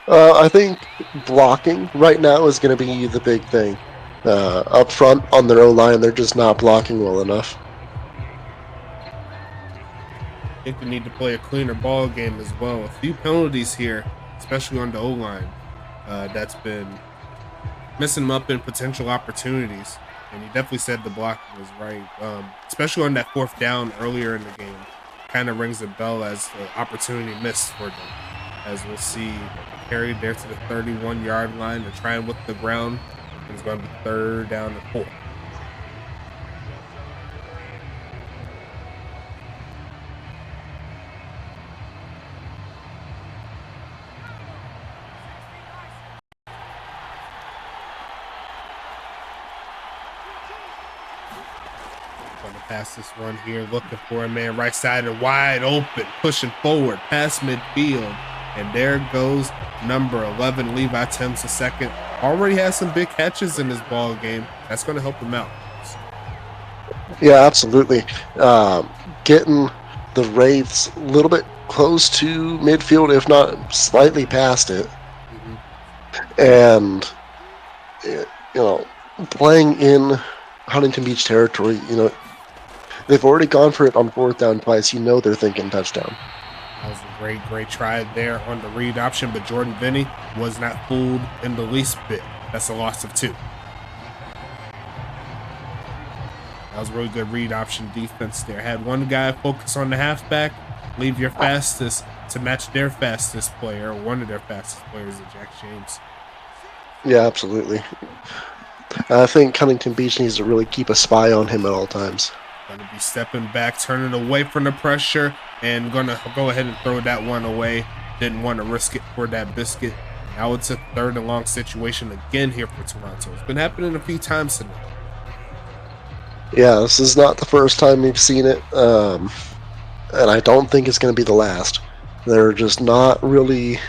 I think blocking right now is going to be the big thing. Up front on their O-line, they're just not blocking well enough. I think they need to play a cleaner ball game as well. A few penalties here, especially on the O-line, that's been messing them up in potential opportunities. And you definitely said the blocking was right, especially on that 4th down earlier in the game. Kind of rings a bell as the opportunity missed for them. As we'll see, carried there to the 31-yard line. They're trying with the ground. It's going to be 3rd down and 4. pass this one here, looking for a man right side and wide open, pushing forward past midfield. And there goes number 11, Levi Timms II. Already has some big catches in this ball game. That's going to help him out. Yeah, absolutely. Getting the Wraiths a little bit close to midfield, if not slightly past it. And, playing in Huntington Beach territory, they've already gone for it on 4th down twice. They're thinking touchdown. That was a great try there on the read option, but Jordan Vinny was not fooled in the least bit. That's a loss of 2. That was a really good read option defense there. Had one guy focus on the halfback, leave your fastest to match their fastest player, or one of their fastest players, Jack James. Yeah, absolutely. I think Huntington Beach needs to really keep a spy on him at all times. Going to be stepping back, turning away from the pressure, and going to go ahead and throw that one away. Didn't want to risk it for that biscuit. Now it's a 3rd and long situation again here for Toronto. It's been happening a few times tonight. Yeah, this is not the first time we've seen it, and I don't think it's going to be the last. They're just not really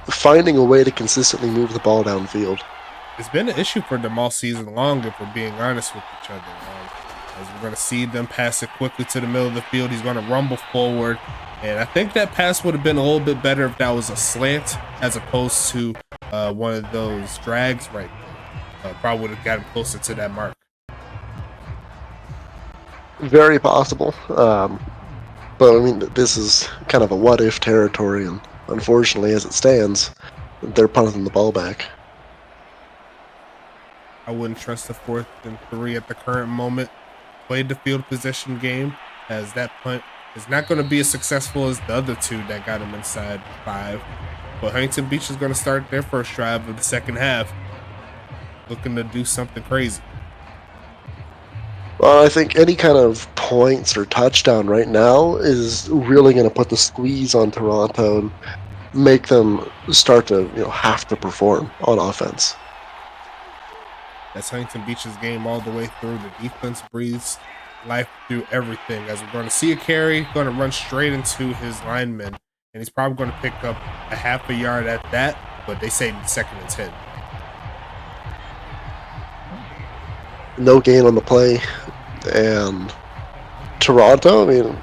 finding a way to consistently move the ball downfield. It's been an issue for them all season long, if we're being honest with each other. As we're going to see them pass it quickly to the middle of the field. He's going to rumble forward. And I think that pass would have been a little bit better if that was a slant as opposed to one of those drags right there. Probably would have gotten closer to that mark. Very possible. But, I mean, this is kind of a what-if territory, and unfortunately, as it stands, they're punting the ball back. I wouldn't trust the 4th and 3 at the current moment. Played the field position game, as that punt is not going to be as successful as the other 2 that got him inside 5. But Huntington Beach is going to start their first drive of the second half, looking to do something crazy. Well, I think any kind of points or touchdown right now is really going to put the squeeze on Toronto and make them start to have to perform on offense. That's Huntington Beach's game all the way through. The defense breathes life through everything. As we're going to see a carry, going to run straight into his lineman, and he's probably going to pick up a half a yard at that, but they say 2nd and 10. No gain on the play, and Toronto, I mean,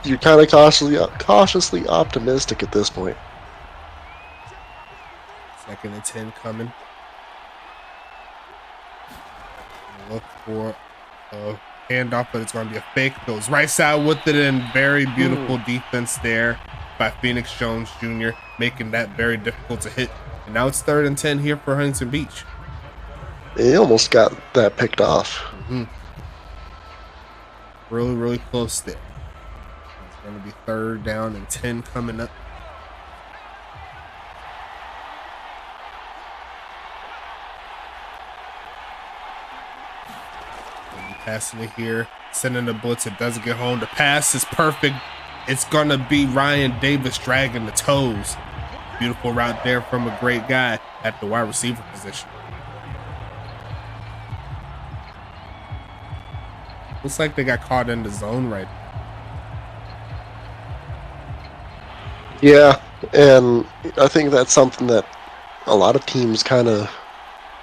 you're kind of cautiously optimistic at this point. 2nd and 10 coming. Look for a handoff, but it's going to be a fake. Goes right side with it, and very beautiful defense there by Phoenix Jones Jr., making that very difficult to hit. And now it's 3rd and 10 here for Huntington Beach. He almost got that picked off. Really close there. It's going to be 3rd down and 10 coming up. Passing it here, sending the blitz. It doesn't get home. The pass is perfect. It's going to be Ryan Davis dragging the toes. Beautiful route there from a great guy at the wide receiver position. Looks like they got caught in the zone right now. Yeah, and I think that's something that a lot of teams kind of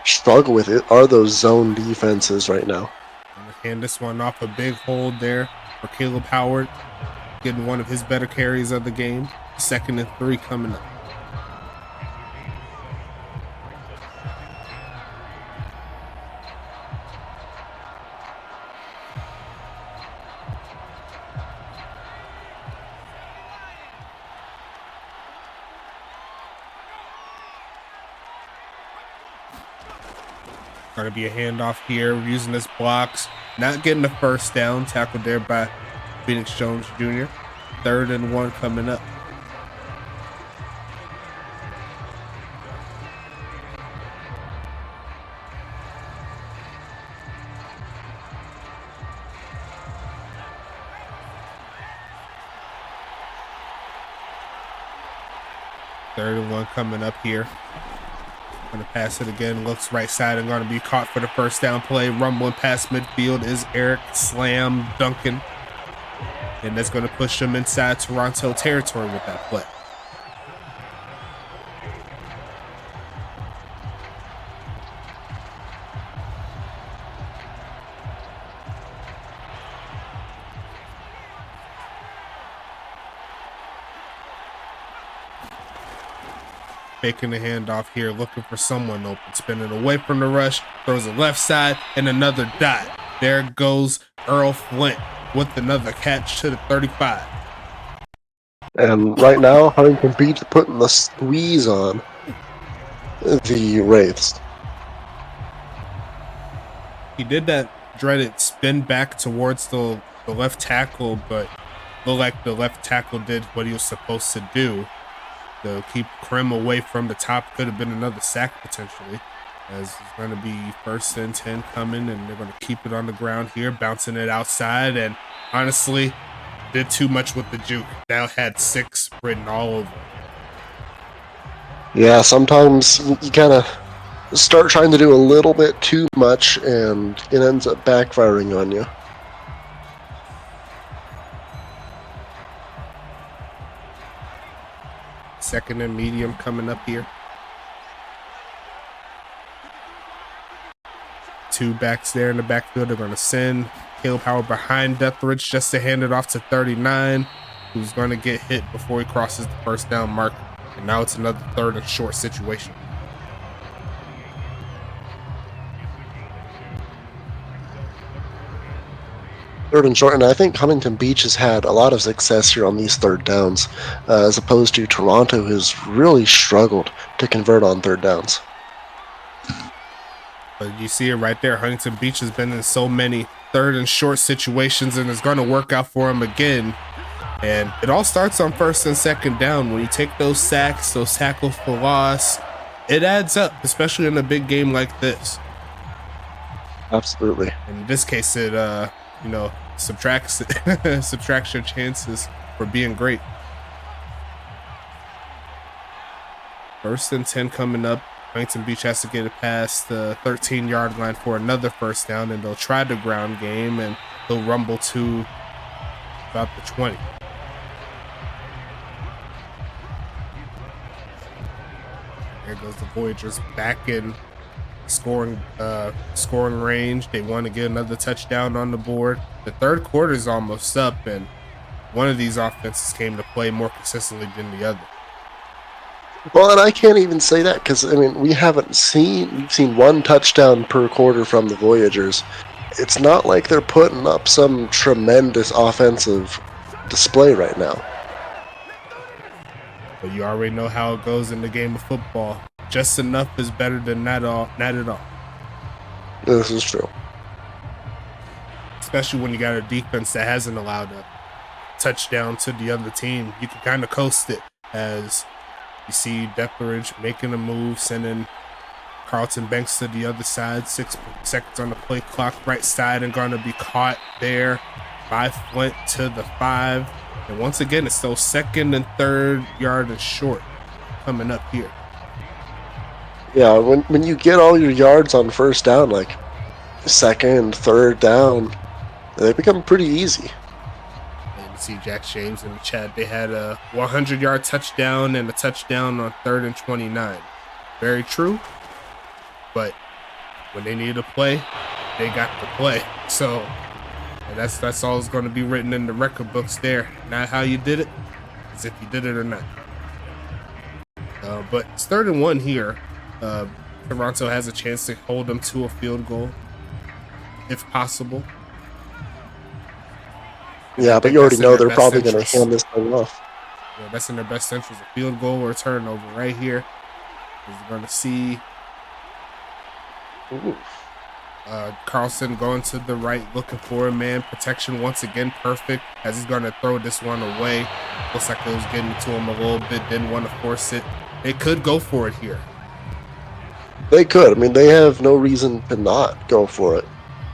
struggle with. It are those zone defenses right now. Hand this one off, a big hold there for Caleb Howard, getting one of his better carries of the game. 2nd and 3 coming up. Going to be a handoff here, using his blocks, not getting the first down, tackled there by Phoenix Jones Jr. 3rd and 1 coming up. Third and 1 coming up here. Gonna pass it again. Looks right side and gonna be caught for the first down play. Rumbling past midfield is Eric Slam Duncan. And that's gonna push them inside Toronto territory with that play. Faking the handoff here, looking for someone open, spinning away from the rush, throws a left side and another dot. There goes Earl Flint with another catch to the 35. And right now, Huntington Beach putting the squeeze on the Wraiths. He did that dreaded spin back towards the left tackle, but looked like the left tackle did what he was supposed to do. To keep Krim away from the top. Could have been another sack potentially, as it's going to be 1st and 10 coming, and they're going to keep it on the ground here, bouncing it outside, and honestly did too much with the juke. Now had 6 written all over. Yeah, sometimes you kind of start trying to do a little bit too much and it ends up backfiring on you. Second and medium coming up here. 2 backs there in the backfield. They're going to send Caleb Howard behind Deathridge just to hand it off to 39, who's going to get hit before he crosses the first down mark. And now it's another 3rd and short situation. Third and short, and I think Huntington Beach has had a lot of success here on these 3rd downs, as opposed to Toronto, who's really struggled to convert on 3rd downs. But you see it right there. Huntington Beach has been in so many 3rd and short situations, and it's going to work out for him again. And it all starts on 1st and 2nd down. When you take those sacks, those tackles for loss, it adds up, especially in a big game like this. Absolutely. In this case, it subtracts your chances for being great. 1st and 10 coming up. Huntington Beach has to get it past the 13-yard line for another 1st down, and they'll try the ground game, and they'll rumble to about the 20. There goes the Voyagers back in scoring range. They want to get another touchdown on the board. The 3rd quarter is almost up, and one of these offenses came to play more consistently than the other. Well, and I can't even say that because, I mean, we've seen 1 touchdown per quarter from the Voyagers. It's not like they're putting up some tremendous offensive display right now. But you already know how it goes in the game of football. Just enough is better than not at all. This is true. Especially when you got a defense that hasn't allowed a touchdown to the other team. You can kind of coast it, as you see Deathridge making a move, sending Carlton Banks to the other side. 6 seconds on the play clock, right side, and going to be caught there by Flint to the 5. And once again, it's those 2nd and 3rd yard and short coming up here. Yeah, when you get all your yards on 1st down, like 2nd, 3rd down, they become pretty easy. And you see Jack James in the chat. They had a 100-yard touchdown and a touchdown on 3rd and 29. Very true. But when they needed to play, they got to play. So that's all that's going to be written in the record books there. Not how you did it, it's if you did it or not. But it's 3rd and 1 here. Toronto has a chance to hold them to a field goal, if possible. Yeah, but you already know they're probably going to hand this thing off. Yeah, that's in their best interest. A field goal or a turnover right here. We're going to see Carlson going to the right, looking for a man. Protection once again perfect, as he's going to throw this one away. Looks like it was getting to him a little bit. Didn't want to force it. They could go for it here. They could. I mean, they have no reason to not go for it.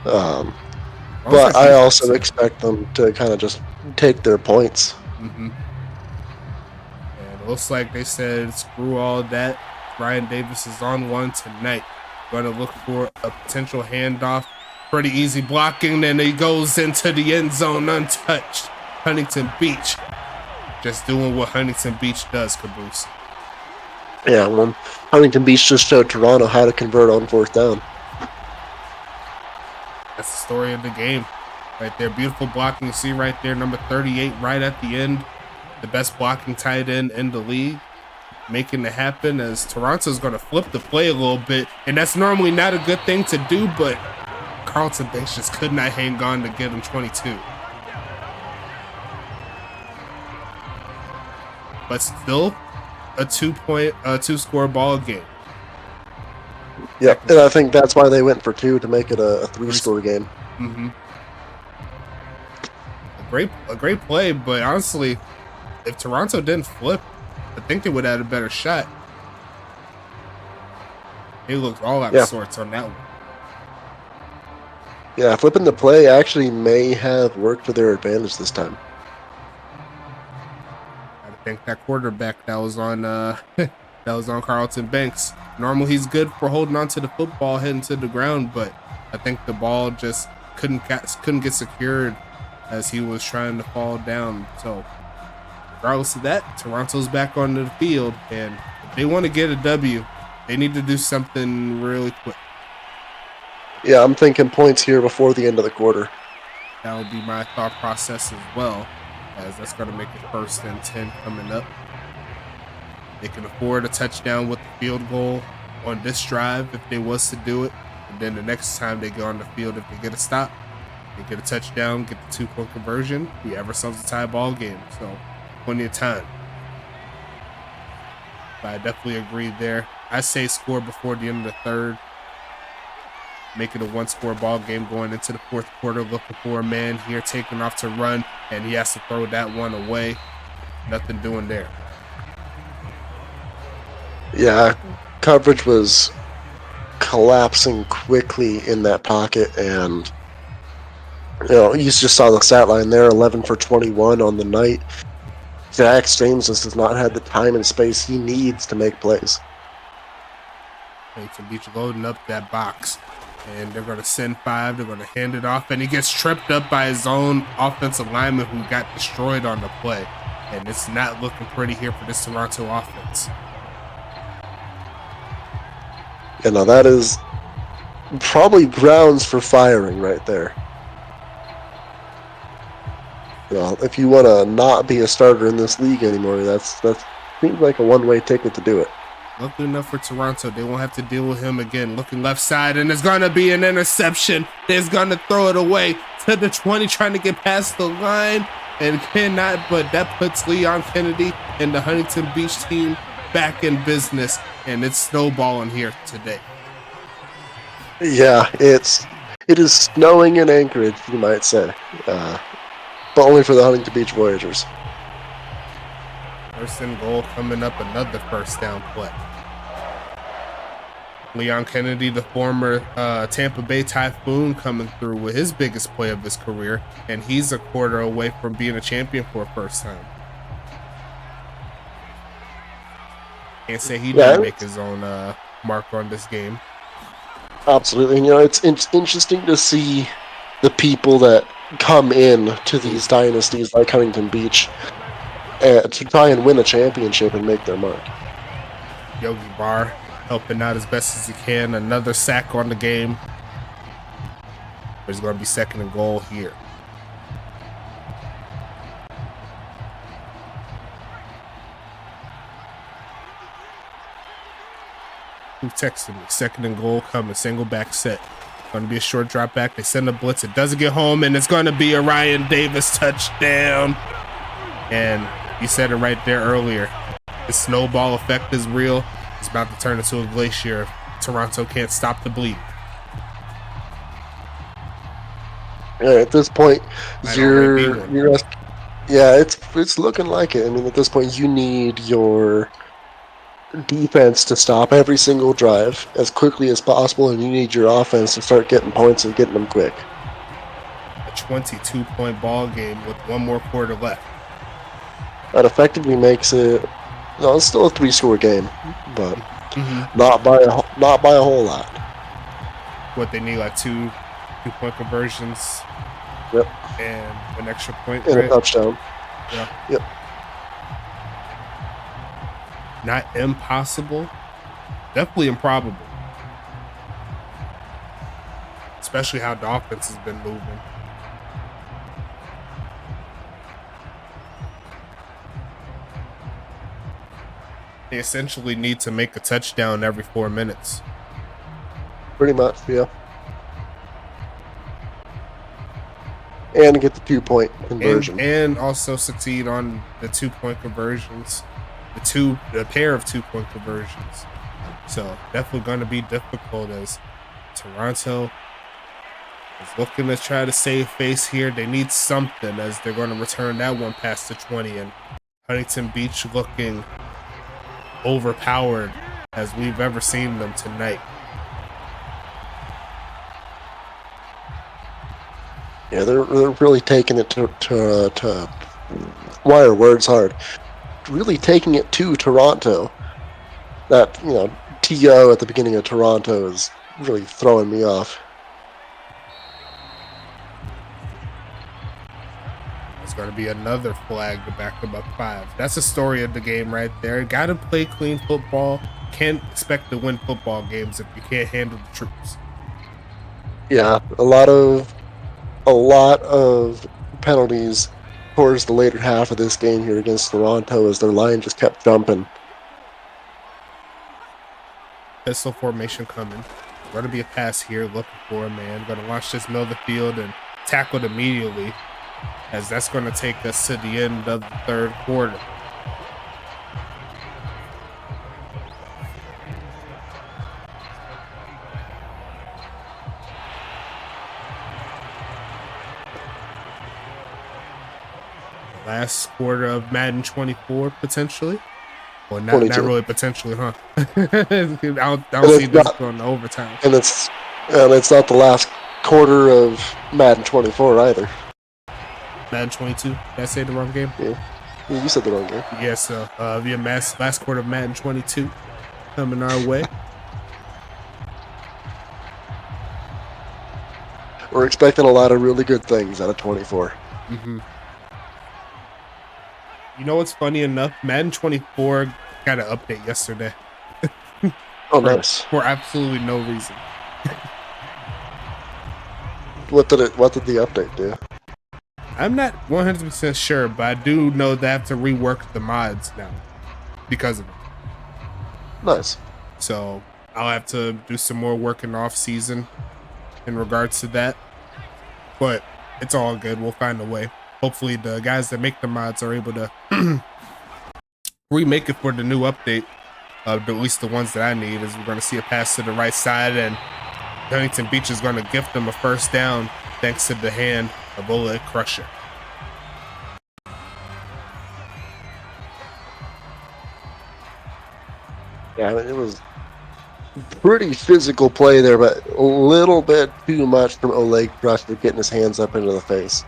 But I also expect them to kind of just take their points. Mm-hmm. And it looks like they said, screw all that. Ryan Davis is on one tonight. Going to look for a potential handoff. Pretty easy blocking, and he goes into the end zone untouched. Huntington Beach just doing what Huntington Beach does, Caboose. Yeah, well, Huntington Beach just showed Toronto how to convert on fourth down. That's the story of the game right there. Beautiful blocking. You see right there, number 38 right at the end. The best blocking tight end in the league. Making it happen as Toronto's going to flip the play a little bit. And that's normally not a good thing to do, but Carlton Banks just could not hang on to get him 22. But still a two-score ball game. Yep, and I think that's why they went for 2 to make it a 3-score game. Mm-hmm. A great play, but honestly, if Toronto didn't flip, I think they would have had a better shot. They looked all out of sorts on that one. Yeah, flipping the play actually may have worked to their advantage this time. I think that quarterback that was on Carlton Banks. Normally he's good for holding on to the football heading to the ground, but I think the ball just couldn't get secured as he was trying to fall down. So regardless of that, Toronto's back onto the field, and if they want to get a W, they need to do something really quick. Yeah, I'm thinking points here before the end of the quarter. That would be my thought process as well, as that's going to make it 1st and 10 coming up. They can afford a touchdown with the field goal on this drive if they was to do it. And then the next time they go on the field, if they get a stop, they get a touchdown, get the 2-point conversion. We have ourselves a tie ball game. So plenty of time. But I definitely agree there. I say score before the end of the third. Make it a 1-score ball game going into the 4th quarter. Looking for a man here taking off to run, and he has to throw that one away. Nothing doing there. Yeah, coverage was collapsing quickly in that pocket, and you just saw the stat line there, 11 for 21 on the night. Dax James just has not had the time and space he needs to make plays. Huntington Beach loading up that box, and they're going to send 5. They're going to hand it off, and he gets tripped up by his own offensive lineman who got destroyed on the play. And it's not looking pretty here for this Toronto offense. You know, that is probably grounds for firing right there. You know, if you want to not be a starter in this league anymore, that seems like a one-way ticket to do it. Luckily enough for Toronto, they won't have to deal with him again. Looking left side, and there's going to be an interception. They're going to throw it away to the 20, trying to get past the line, and cannot, but that puts Leon Kennedy and the Huntington Beach team back in business, and it's snowballing here today. Yeah, it is snowing in Anchorage, you might say, but only for the Huntington Beach Voyagers. 1st and goal coming up, another 1st down play. Leon Kennedy, the former Tampa Bay Typhoon, coming through with his biggest play of his career, and he's a quarter away from being a champion for a 1st time. Can't say he didn't make his own mark on this game. Absolutely. You know, it's interesting to see the people that come in to these dynasties like Huntington Beach to try and win a championship and make their mark. Yogi Barr helping out as best as he can. Another sack on the game. There's going to be 2nd and goal here. Who texted me? 2nd and goal coming. Single back set. Going to be a short drop back. They send a blitz. It doesn't get home, and it's going to be a Ryan Davis touchdown. And you said it right there earlier. The snowball effect is real. It's about to turn into a glacier if Toronto can't stop the bleed. Yeah, at this point, it's looking like it. I mean, at this point, you need your defense to stop every single drive as quickly as possible, and you need your offense to start getting points and getting them quick. A 22-point ball game with 1 more quarter left. That effectively makes it, it's still a 3-score game, but Not by a whole lot. What they need, like two-point conversions. Yep. And an extra point. And right? a touchdown. Yeah. Yep. Not impossible. Definitely improbable. Especially how the offense has been moving. They essentially need to make a touchdown every 4 minutes. Pretty much, yeah. And get the 2-point conversion. And also succeed on the 2-point conversions. The pair of 2-point conversions. So definitely going to be difficult as Toronto is looking to try to save face here. They need something as they're going to return that one past the 20, and Huntington Beach looking overpowered as we've ever seen them tonight. Yeah, they're really taking it to wire words hard. Really taking it to Toronto. That, TO at the beginning of Toronto is really throwing me off. There's going to be another flag to back them up 5. That's the story of the game right there. Got to play clean football. Can't expect to win football games if you can't handle the troops. Yeah, a lot of penalties towards the later half of this game here against Toronto as their line just kept jumping. Pistol formation coming. Going to be a pass here. Looking for a man. Going to launch this middle of the field and tackled immediately, as that's going to take us to the end of the third quarter. The last quarter of Madden 24, potentially. Well, not really potentially, huh? I don't see this going to overtime. And it's not the last quarter of Madden 24 either. Madden 22. Did I say the wrong game? Yeah, you said the wrong game. Yeah, so via last quarter of Madden 22 coming our way. We're expecting a lot of really good things out of 24. Mm-hmm. You know what's funny enough? Madden 24 got an update yesterday. Oh, nice. For absolutely no reason. What did the update do? I'm not 100% sure, but I do know they have to rework the mods now because of it. Nice. So I'll have to do some more work in the off season in regards to that. But it's all good. We'll find a way. Hopefully the guys that make the mods are able to remake it for the new update. At least the ones that I need, is we're going to see a pass to the right side, and Huntington Beach is going to gift them a first down thanks to the hand of Oleg Crusher. Yeah, it was pretty physical play there, but a little bit too much from Oleg Crusher getting his hands up into the face.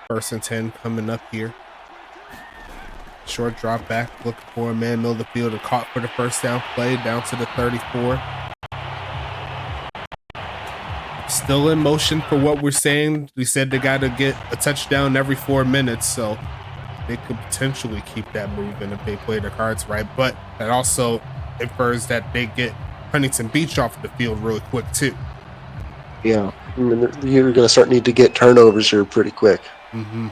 First and 10 coming up here. Short drop back, looking for a man, middle of the field, and caught for the first down play down to the 34. Still in motion for what we're saying. We said they got to get a touchdown every 4 minutes, so they could potentially keep that moving if they play their cards right. But that also infers that they get Huntington Beach off the field really quick too. Yeah, I mean, you're going to need to get turnovers here pretty quick. Mm-hmm.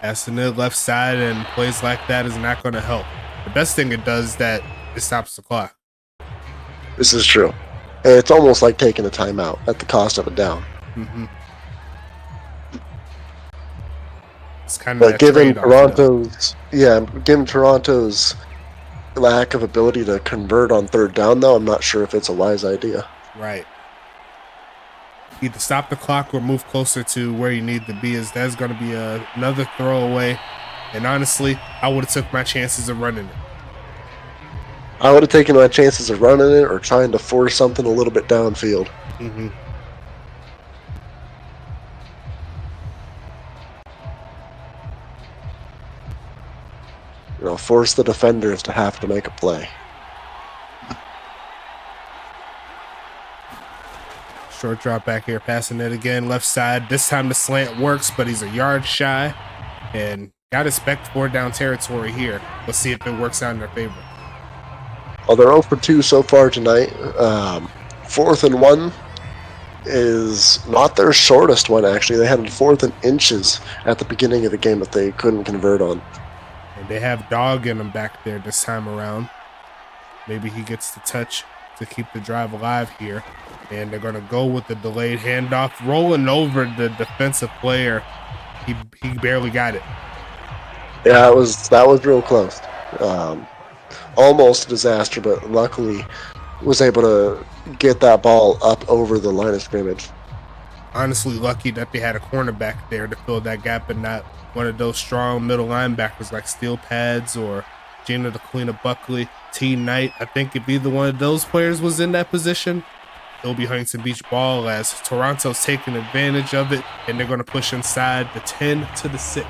Passing it left side and plays like that is not going to help. The best thing it does is that it stops the clock. This is true. And it's almost like taking a timeout at the cost of a down. Mm-hmm. It's kind of but given Toronto's lack of ability to convert on third down, though, I'm not sure if it's a wise idea. Right. Either stop the clock or move closer to where you need to be, as that's going to be another throwaway. And honestly, I would have took my chances of running it. I would have taken my chances of running it or trying to force something a little bit downfield. Mm-hmm. force the defenders to have to make a play. Short drop back here, passing it again, left side. This time the slant works, but he's a yard shy. And got to expect 4 down territory here. Let's see if it works out in their favor. Well, they're 0 for 2 so far tonight. 4th and 1 is not their shortest one, actually. They had 4th and inches at the beginning of the game that they couldn't convert on. And they have Dog in them back there this time around. Maybe he gets the touch to keep the drive alive here. And they're going to go with the delayed handoff, rolling over the defensive player. He barely got it. Yeah, that was real close. Almost a disaster, but luckily was able to get that ball up over the line of scrimmage. Honestly, lucky that they had a cornerback there to fill that gap and not one of those strong middle linebackers like Steel Pads or Gina DeClina Buckley, T. Knight. I think if either one of those players was in that position, it'll be Huntington Beach ball as Toronto's taking advantage of it, and they're going to push inside the 10 to the 6.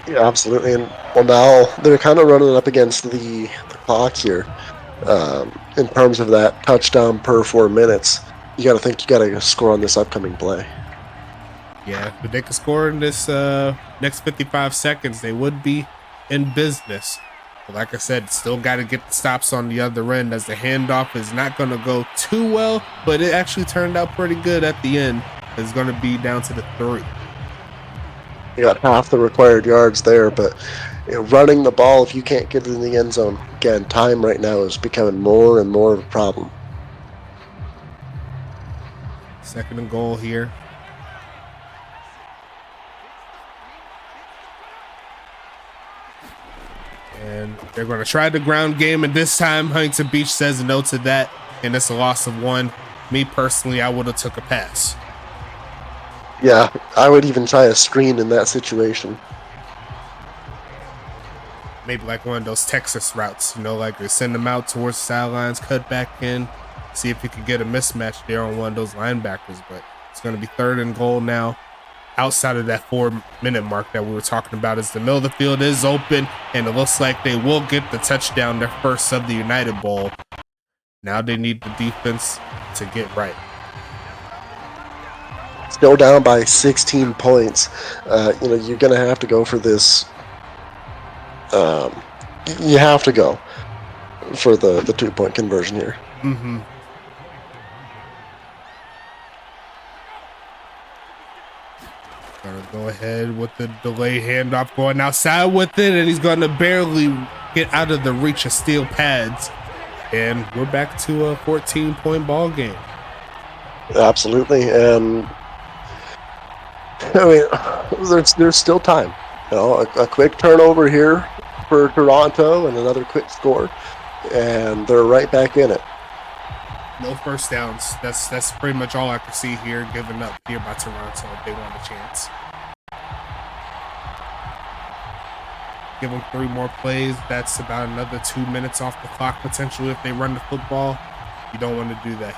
Yeah, absolutely. And well, now they're kind of running up against the clock here in terms of that touchdown per 4 minutes. You got to score on this upcoming play. Yeah, if they could score in this next 55 seconds, they would be in business. But like I said, still got to get the stops on the other end as the handoff is not going to go too well, but it actually turned out pretty good at the end. It's going to be down to the 3. You got half the required yards there, but running the ball, if you can't get it in the end zone, again, time right now is becoming more and more of a problem. 2nd and goal here. And they're going to try the ground game, and this time Huntington Beach says no to that, and it's a loss of 1. Me personally, I would have took a pass. Yeah, I would even try a screen in that situation. Maybe like one of those Texas routes, like they send them out towards the sidelines, cut back in, see if you could get a mismatch there on one of those linebackers. But it's going to be 3rd and goal now, outside of that 4-minute mark that we were talking about, as the middle of the field is open, and it looks like they will get the touchdown, their first of the United Bowl. Now they need the defense to get right. Still down by 16 points. You're going to have to go for this. You have to go for the 2-point conversion here. Mm-hmm. Gonna go ahead with the delay handoff, going outside with it, and he's going to barely get out of the reach of Steel Pads. And we're back to a 14-point ball game. Absolutely, and I mean, there's still time. A quick turnover here for Toronto and another quick score, and they're right back in it. No first downs. That's pretty much all I can see here, given up here by Toronto if they want a chance. Give them 3 more plays. That's about another 2 minutes off the clock potentially if they run the football. You don't want to do that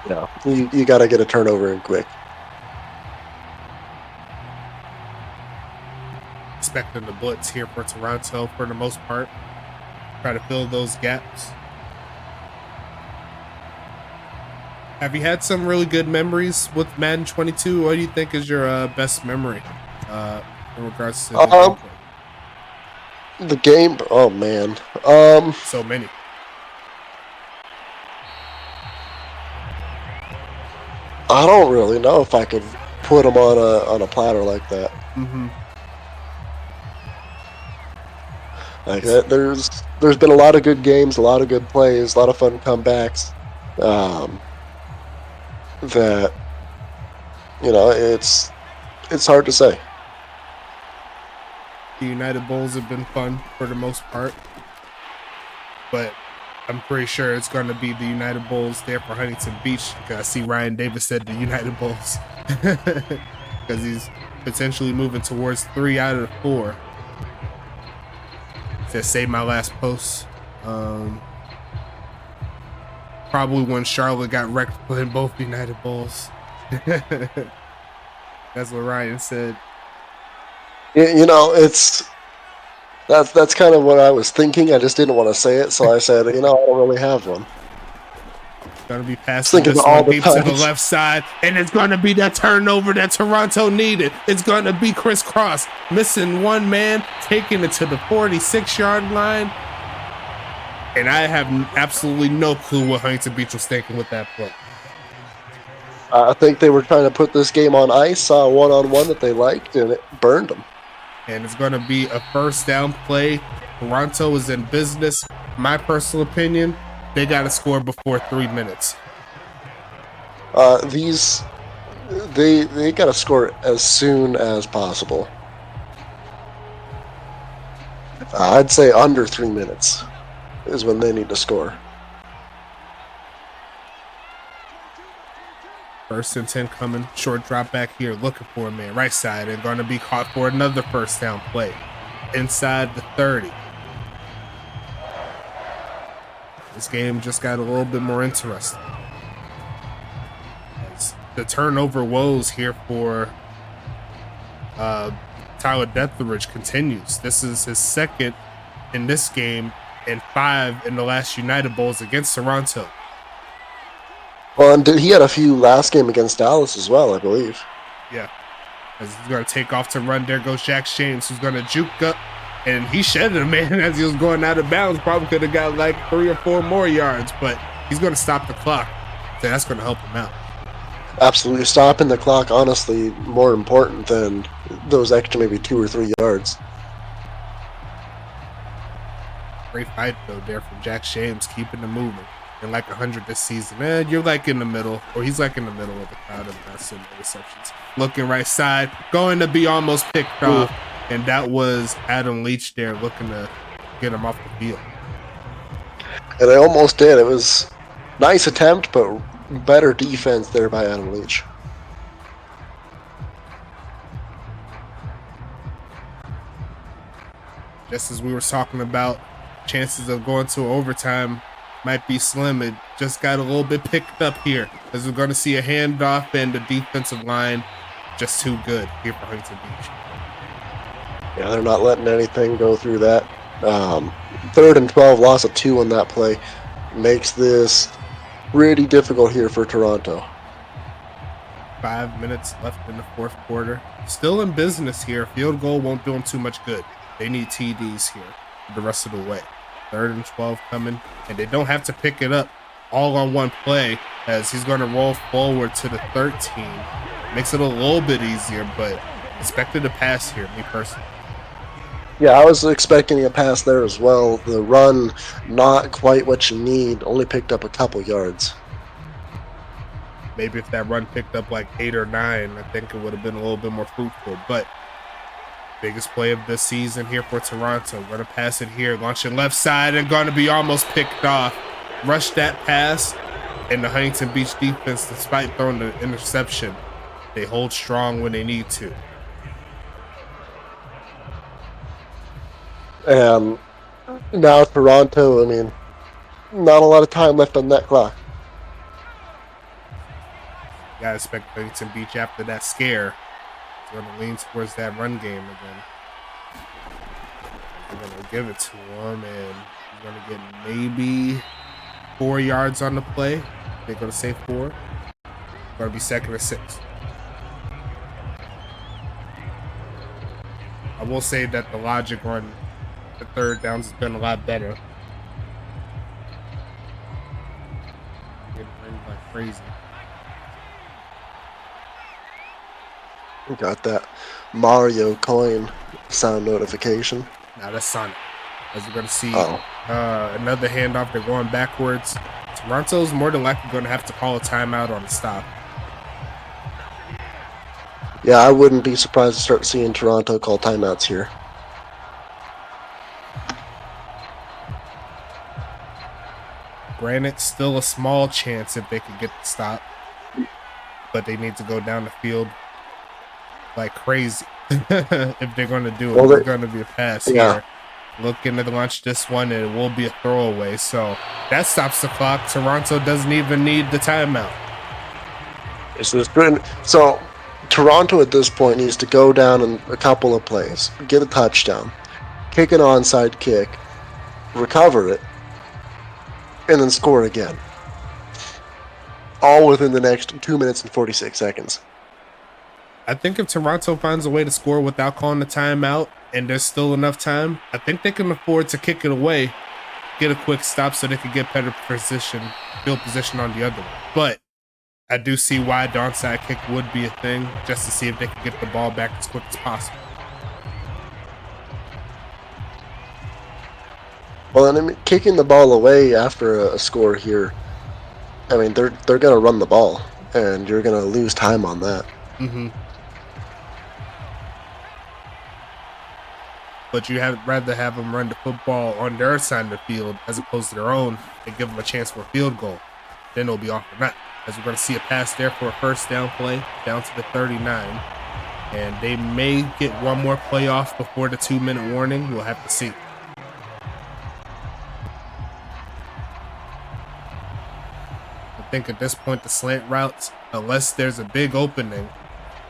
here. No, you got to get a turnover in quick. Expecting the blitz here for Toronto for the most part. Try to fill those gaps. Have you had some really good memories with Madden 22? What do you think is your best memory in regards to the gameplay? The game? Oh, man. So many. I don't really know if I could put them on a platter like that. Mm-hmm. Like that, there's been a lot of good games, a lot of good plays, a lot of fun comebacks. That it's hard to say. The United Bowls have been fun for the most part, but I'm pretty sure it's going to be the United Bowls there for Huntington Beach. I see Ryan Davis said the United Bowls because he's potentially moving towards 3 out of the 4. To save my last post. Probably when Charlotte got wrecked playing both United Bowls. That's what Ryan said. It's That's kind of what I was thinking. I just didn't want to say it, so I said, I don't really have one. Going to be passing this one deep to the left side, and it's going to be that turnover that Toronto needed. It's going to be crisscross, missing one man, taking it to the 46-yard line. And I have absolutely no clue what Huntington Beach was thinking with that play. I think they were trying to put this game on ice, saw a one-on-one that they liked, and it burned them. And it's going to be a first down play. Toronto is in business. My personal opinion, they got to score before 3 minutes. They got to score as soon as possible. I'd say under 3 minutes is when they need to score. 1st and 10 coming. Short drop back here, looking for a man. Right side, and going to be caught for another first down play. Inside the 30. This game just got a little bit more interesting. As the turnover woes here for Tyler Deathridge continues. This is his second in this game and 5 in the last United Bowls against Toronto. Well, and he had a few last game against Dallas as well, I believe. Yeah. As he's going to take off to run. There goes Jack James, who's going to juke up. And he shedded a man as he was going out of bounds. Probably could have got like 3 or 4 more yards, but he's going to stop the clock. So that's going to help him out. Absolutely. Stopping the clock, honestly, more important than those extra maybe 2 or 3 yards. Great fight, though, there from Jack James, keeping them moving. And like 100 this season. You're like in the middle, or he's like in the middle of the crowd of the receptions. Looking right side, going to be almost picked off. And that was Adam Leach there looking to get him off the field. And I almost did. It was a nice attempt, but better defense there by Adam Leach. Just as we were talking about, chances of going to overtime might be slim. It just got a little bit picked up here, as we're going to see a handoff, and the defensive line just too good here for Huntington Beach. Yeah, they're not letting anything go through that. 3rd and 12, loss of 2 on that play. Makes this pretty difficult here for Toronto. 5 minutes left in the 4th quarter. Still in business here. Field goal won't do them too much good. They need TDs here the rest of the way. 3rd and 12 coming, and they don't have to pick it up all on one play, as he's going to roll forward to the 13. Makes it a little bit easier, but expected a pass here, me personally. Yeah, I was expecting a pass there as well. The run, not quite what you need, only picked up a couple yards. Maybe if that run picked up like 8 or 9, I think it would have been a little bit more fruitful. But biggest play of the season here for Toronto. Going to pass it here, launching left side, and going to be almost picked off. Rush that pass, and the Huntington Beach defense, despite throwing the interception, they hold strong when they need to. And now Toronto, I mean, not a lot of time left on that clock. You gotta expect Huntington Beach after that scare. It's gonna lean towards that run game again. They're gonna give it to him, and he's gonna get maybe 4 yards on the play. They're gonna say 4. Gonna be 2nd or 6. I will say that the logic on the 3rd downs has been a lot better. Getting ringed like crazy. We got that Mario coin sound notification. Now that's Sonic. As we're going to see another handoff. They're going backwards. Toronto's more than likely going to have to call a timeout on the stop. Yeah, I wouldn't be surprised to start seeing Toronto call timeouts here. Granted, still a small chance if they could get the stop, but they need to go down the field like crazy if they're going to do it. Well, There's going to be a pass here. Looking to launch this one, and it will be a throwaway. So that stops the clock. Toronto doesn't even need the timeout. So Toronto at this point needs to go down in a couple of plays, get a touchdown, kick an onside kick, recover it, and then score again. All within the next 2 minutes and 46 seconds. I think if Toronto finds a way to score without calling the timeout and there's still enough time, I think they can afford to kick it away, get a quick stop so they can get better position, field position on the other one. But I do see why the onside kick would be a thing, just to see if they can get the ball back as quick as possible. Well, I mean, kicking the ball away after a score here, I mean, they're going to run the ball, and you're going to lose time on that. Mm-hmm. But you rather have them run the football on their side of the field as opposed to their own and give them a chance for a field goal. Then they'll be off or not. As we're going to see a pass there for a first down play down to the 39. And they may get one more play off before the 2-minute warning. We'll have to see. I think at this point, the slant routes, unless there's a big opening,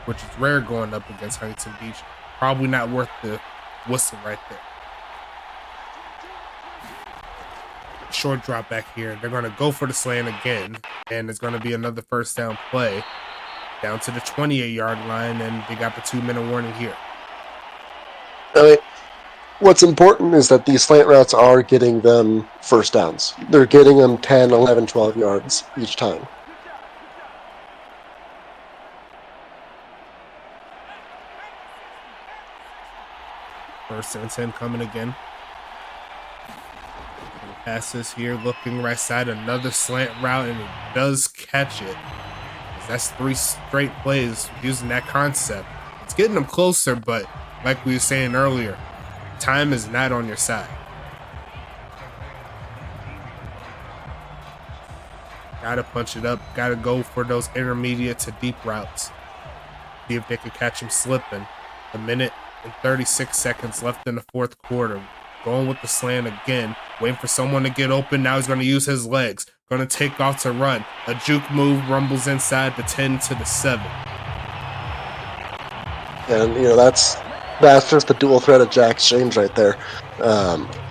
which is rare going up against Huntington Beach, probably not worth the whistle right there. Short drop back here. They're going to go for the slant again, and it's going to be another first down play down to the 28-yard line, and they got the 2-minute warning here. I mean, what's important is that these slant routes are getting them first downs. They're getting them 10, 11, 12 yards each time. First and 10 coming again. Passes here, looking right side, another slant route, and he does catch it. That's 3 straight plays using that concept. It's getting them closer, but like we were saying earlier, time is not on your side. Gotta punch it up, gotta go for those intermediate to deep routes. See if they can catch him slipping. 1 minute and 36 seconds left in the fourth quarter. Going with the slant again, waiting for someone to get open. Now he's going to use his legs. Going to take off to run. A juke move, rumbles inside the 10 to the 7. And, you know, that's just the dual threat of Jack's James right there.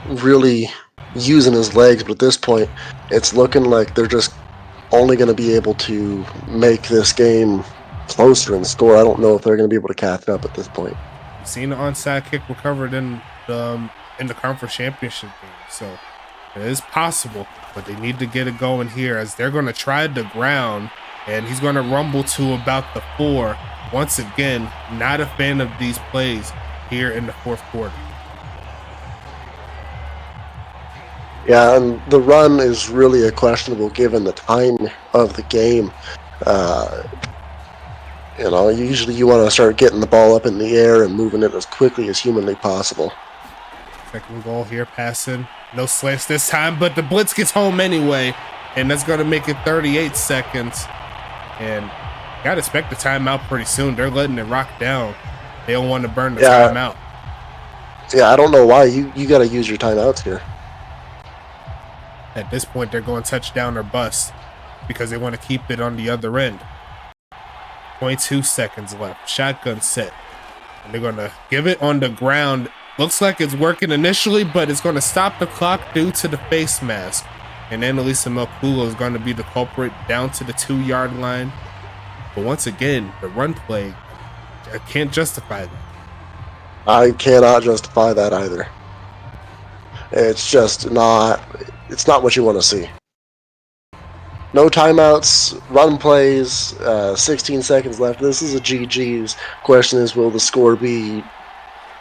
Really using his legs, but at this point, it's looking like they're just only going to be able to make this game closer and score. I don't know if they're going to be able to catch it up at this point. You've seen the onside kick recovered in the conference championship game, so it is possible, but they need to get it going here as they're going to try the ground, and he's going to rumble to about the 4. Once again, not a fan of these plays here in the fourth quarter. Yeah, and the run is really a questionable given the time of the game. You know, usually you want to start getting the ball up in the air and moving it as quickly as humanly possible. Second goal here, passing. No slants this time, but the blitz gets home anyway, and that's going to make it 38 seconds. And got to expect the timeout pretty soon. They're letting it rock down. They don't want to burn the timeout. Yeah, I don't know why. You got to use your timeouts here. At this point, they're going touchdown or bust because they want to keep it on the other end. 22 seconds left. Shotgun set. And they're going to give it on the ground. Looks like it's working initially, but it's going to stop the clock due to the face mask. And Annalisa Melkulo is going to be the culprit down to the 2-yard line. But once again, the run play, I can't justify that. I cannot justify that either. It's just not, it's not what you want to see. No timeouts, run plays, 16 seconds left. This is a GG's. Question is, will the score be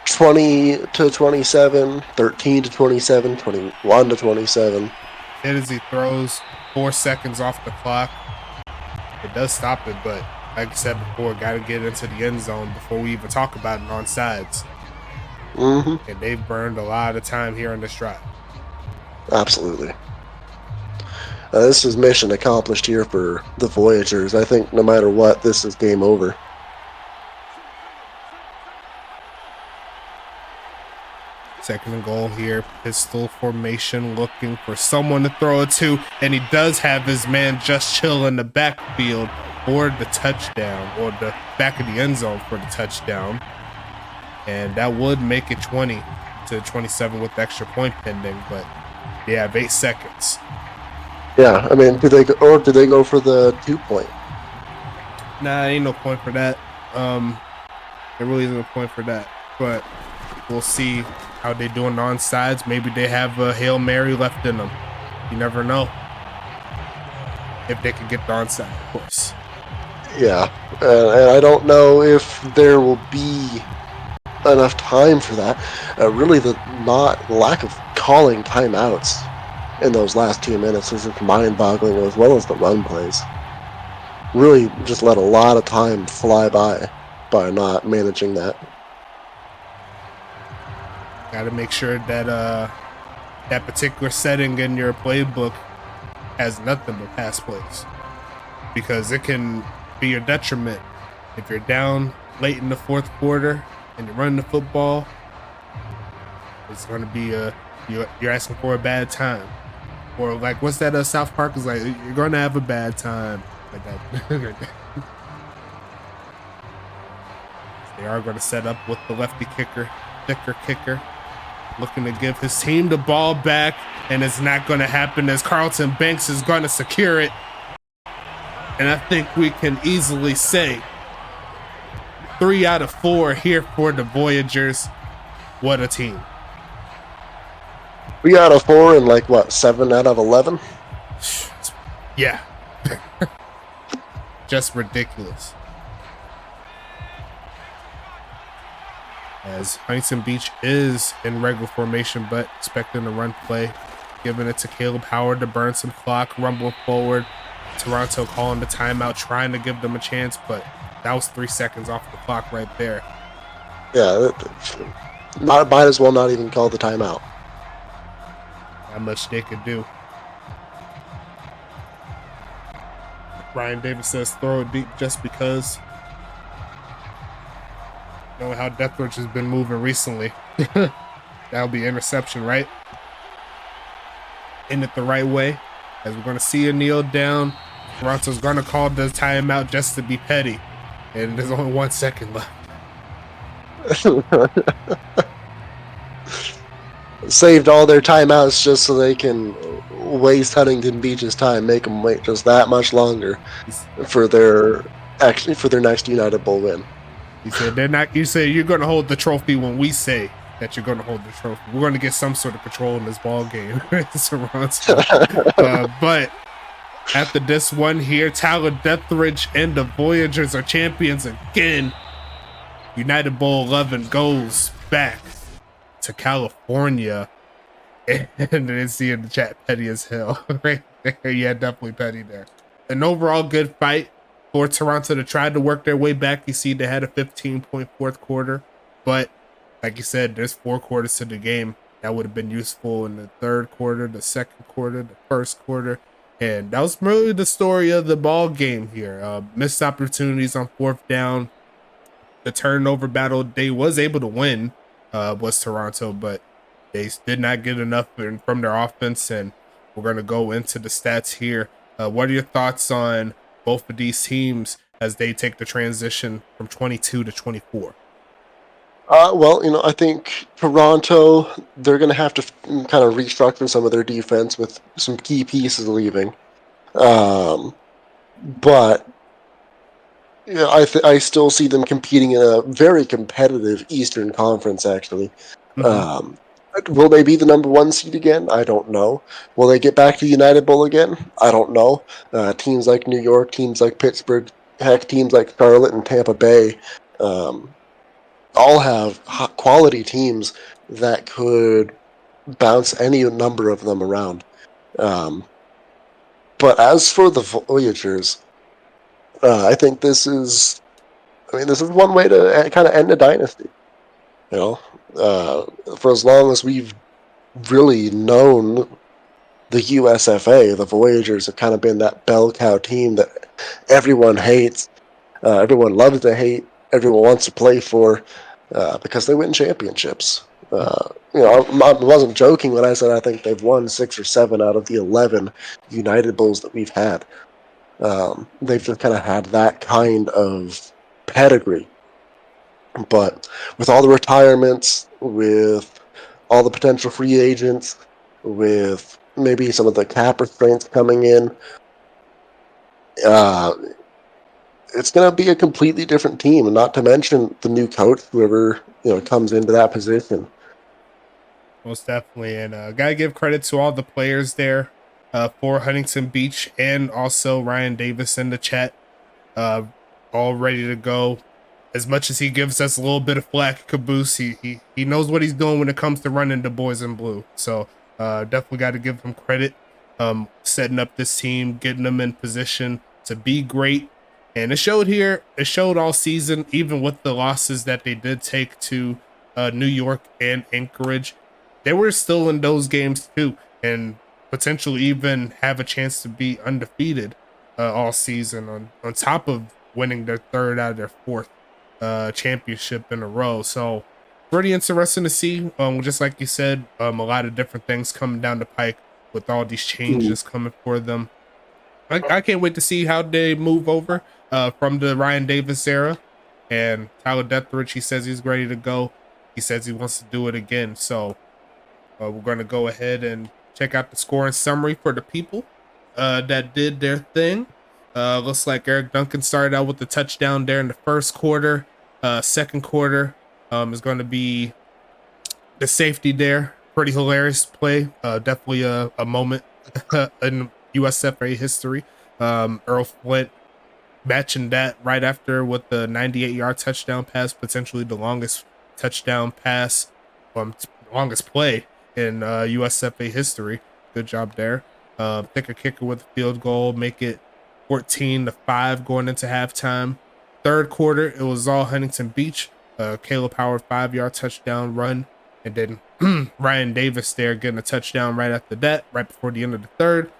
20 to 27, 13 to 27, 21 to 27? Hit as he throws, 4 seconds off the clock. It does stop it, but like I said before, got to get into the end zone before we even talk about it on sides. Mm-hmm. And they've burned a lot of time here on this drive. Absolutely. This is mission accomplished here for the Voyagers. I think no matter what, this is game over. Second and goal here, pistol formation, looking for someone to throw it to, and he does have his man just chill in the backfield for the touchdown, or the back of the end zone for the touchdown. And that would make it 20. to 27 with the extra point pending, but they have 8 seconds. Yeah, I mean, do they go for the 2-point? Nah, ain't no point for that. There really isn't a point for that. But we'll see how they do on the onsides. Maybe they have a Hail Mary left in them. You never know. If they can get the onside, of course. Yeah, and I don't know if there will be enough time for that. Really, the lack of calling timeouts in those last 2 minutes is just mind-boggling, as well as the run plays. Really just let a lot of time fly by not managing that. Got to make sure that that particular setting in your playbook has nothing but pass plays, because it can be your detriment if you're down late in the fourth quarter and you're running the football. It's going to be you're asking for a bad time, or like what's that? South Park is like, you're going to have a bad time, like that. They are going to set up with the lefty kicker, thicker kicker, looking to give his team the ball back, and it's not going to happen as Carlton Banks is going to secure it. And I think we can easily say 3 out of 4 here for the Voyagers. What a team. 3 out of 4 and like what, 7 out of 11? Yeah. Just ridiculous. As Huntington Beach is in regular formation, but expecting a run play, giving it to Caleb Howard to burn some clock, rumble forward. Toronto calling the timeout, trying to give them a chance, but that was 3 seconds off the clock right there. Yeah, might as well not even call the timeout. Not much they could do. Ryan Davis says throw it deep just because. Knowing how Deathridge has been moving recently. That'll be interception, right? End it the right way. As we're going to see a kneel down. Toronto's going to call the timeout just to be petty. And there's only 1 second left. Saved all their timeouts just so they can waste Huntington Beach's time, make them wait just that much longer for their next United Bowl win. He said they're not. You say you're going to hold the trophy when we say that you're going to hold the trophy. We're going to get some sort of control in this ball game. But after this one here, Tyler Deathridge and the Voyagers are champions again. United Bowl 11 goes back to California. And then see in the chat, petty as hell. Right there. Yeah, definitely petty there. An overall good fight for Toronto to try to work their way back. You see they had a 15-point fourth quarter. But like you said, there's 4 quarters to the game. That would have been useful in the third quarter, the second quarter, the first quarter. And that was really the story of the ball game here. Missed opportunities on 4th down. The turnover battle they was able to win was Toronto, but they did not get enough from their offense. And we're going to go into the stats here. What are your thoughts on both of these teams as they take the transition from 22 to 24? Well, I think Toronto, they're going to have to kind of restructure some of their defense with some key pieces leaving. But I still see them competing in a very competitive Eastern Conference, actually. Mm-hmm. Will they be the number 1 seed again? I don't know. Will they get back to the United Bowl again? I don't know. Teams like New York, teams like Pittsburgh, heck, teams like Charlotte and Tampa Bay, all have quality teams that could bounce any number of them around. But as for the Voyagers, I think this is one way to kind of end a dynasty. For as long as we've really known the USFA, the Voyagers have kind of been that bell cow team that everyone hates, everyone loves to hate, everyone wants to play for, because they win championships. I wasn't joking when I said I think they've won 6 or 7 out of the 11 United Bowls that we've had. They've just kind of had that kind of pedigree. But with all the retirements, with all the potential free agents, with maybe some of the cap restraints coming in, it's going to be a completely different team, and not to mention the new coach, whoever comes into that position. Most definitely. And gotta give credit to all the players there for Huntington Beach, and also Ryan Davis in the chat, uh, all ready to go. As much as he gives us a little bit of flack, Caboose, he knows what he's doing when it comes to running the boys in blue. So definitely got to give him credit. Setting up this team, getting them in position to be great. And it showed here, it showed all season, even with the losses that they did take to New York and Anchorage. They were still in those games too, and potentially even have a chance to be undefeated all season, on top of winning their third out of their fourth championship in a row. So pretty interesting to see. Just like you said, a lot of different things coming down the pike with all these changes coming for them. I can't wait to see how they move over from the Ryan Davis era. And Tyler Deathridge, he says he's ready to go. He says he wants to do it again. So we're going to go ahead and check out the scoring summary for the people that did their thing. Looks like Eric Duncan started out with the touchdown there in the first quarter. Second quarter is going to be the safety there. Pretty hilarious play. Definitely a moment in USFA history. Earl Flint matching that right after with the 98-yard touchdown pass, potentially the longest touchdown pass, longest play in USFA history. Good job there. Thicker kicker with a field goal, make it 14-5 going into halftime. Third quarter, it was all Huntington Beach. Caleb Howard 5-yard touchdown run, and then Ryan Davis there getting a touchdown right after that, right before the end of the third.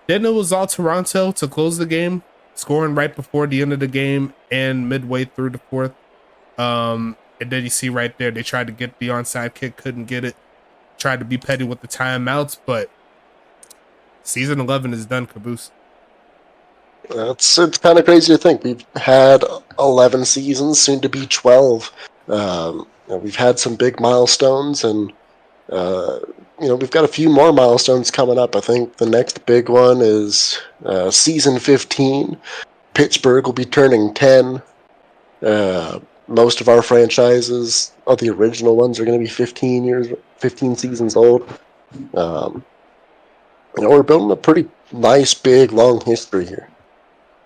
Then it was all Toronto to close the game, scoring right before the end of the game and midway through the fourth. And then you see right there, they tried to get the onside kick, couldn't get it. Tried to be petty with the timeouts, but season 11 is done, Caboose. It's kind of crazy to think. We've had 11 seasons, soon to be 12. We've had some big milestones, and we've got a few more milestones coming up. I think the next big one is season 15. Pittsburgh will be turning 10. Most of our franchises, the original ones, are going to be 15 seasons old. We're building a pretty nice, big, long history here.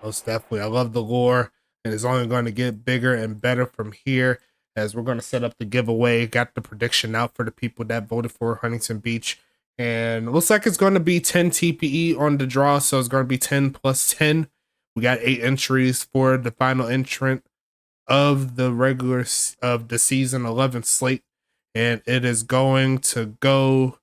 Most definitely. I love the lore, and it's only going to get bigger and better from here, as we're going to set up the giveaway. Got the prediction out for the people that voted for Huntington Beach. And it looks like it's going to be 10 TPE on the draw, so it's going to be 10 plus 10. We got 8 entries for the final entrant of the season 11 slate, and it is going to go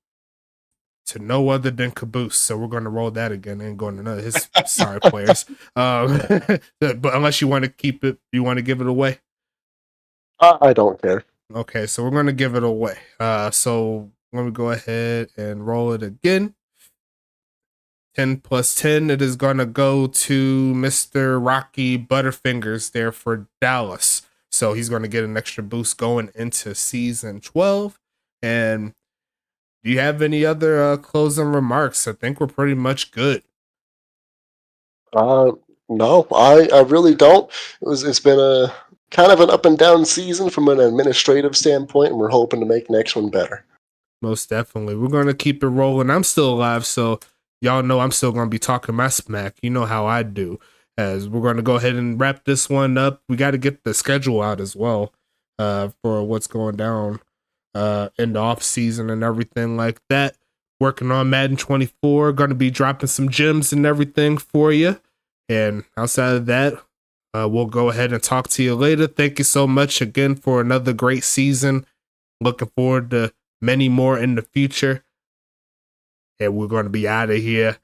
to no other than Caboose. So we're going to roll that again and go into another his sorry players. But unless you want to keep it, you want to give it away. I don't care. Okay, so we're going to give it away. So let me go ahead and roll it again. 10 plus 10. It is going to go to Mr. Rocky Butterfingers there for Dallas. So he's going to get an extra boost going into season 12. And do you have any other closing remarks? I think we're pretty much good. No, I really don't. It's been a kind of an up and down season from an administrative standpoint, and we're hoping to make next one better. Most definitely. We're going to keep it rolling. I'm still alive, so y'all know I'm still going to be talking my smack. You know how I do. As we're going to go ahead and wrap this one up. We got to get the schedule out as well for what's going down in the off season and everything like that. Working on Madden 24. Going to be dropping some gems and everything for you. And outside of that, we'll go ahead and talk to you later. Thank you so much again for another great season. Looking forward to many more in the future. And we're going to be out of here.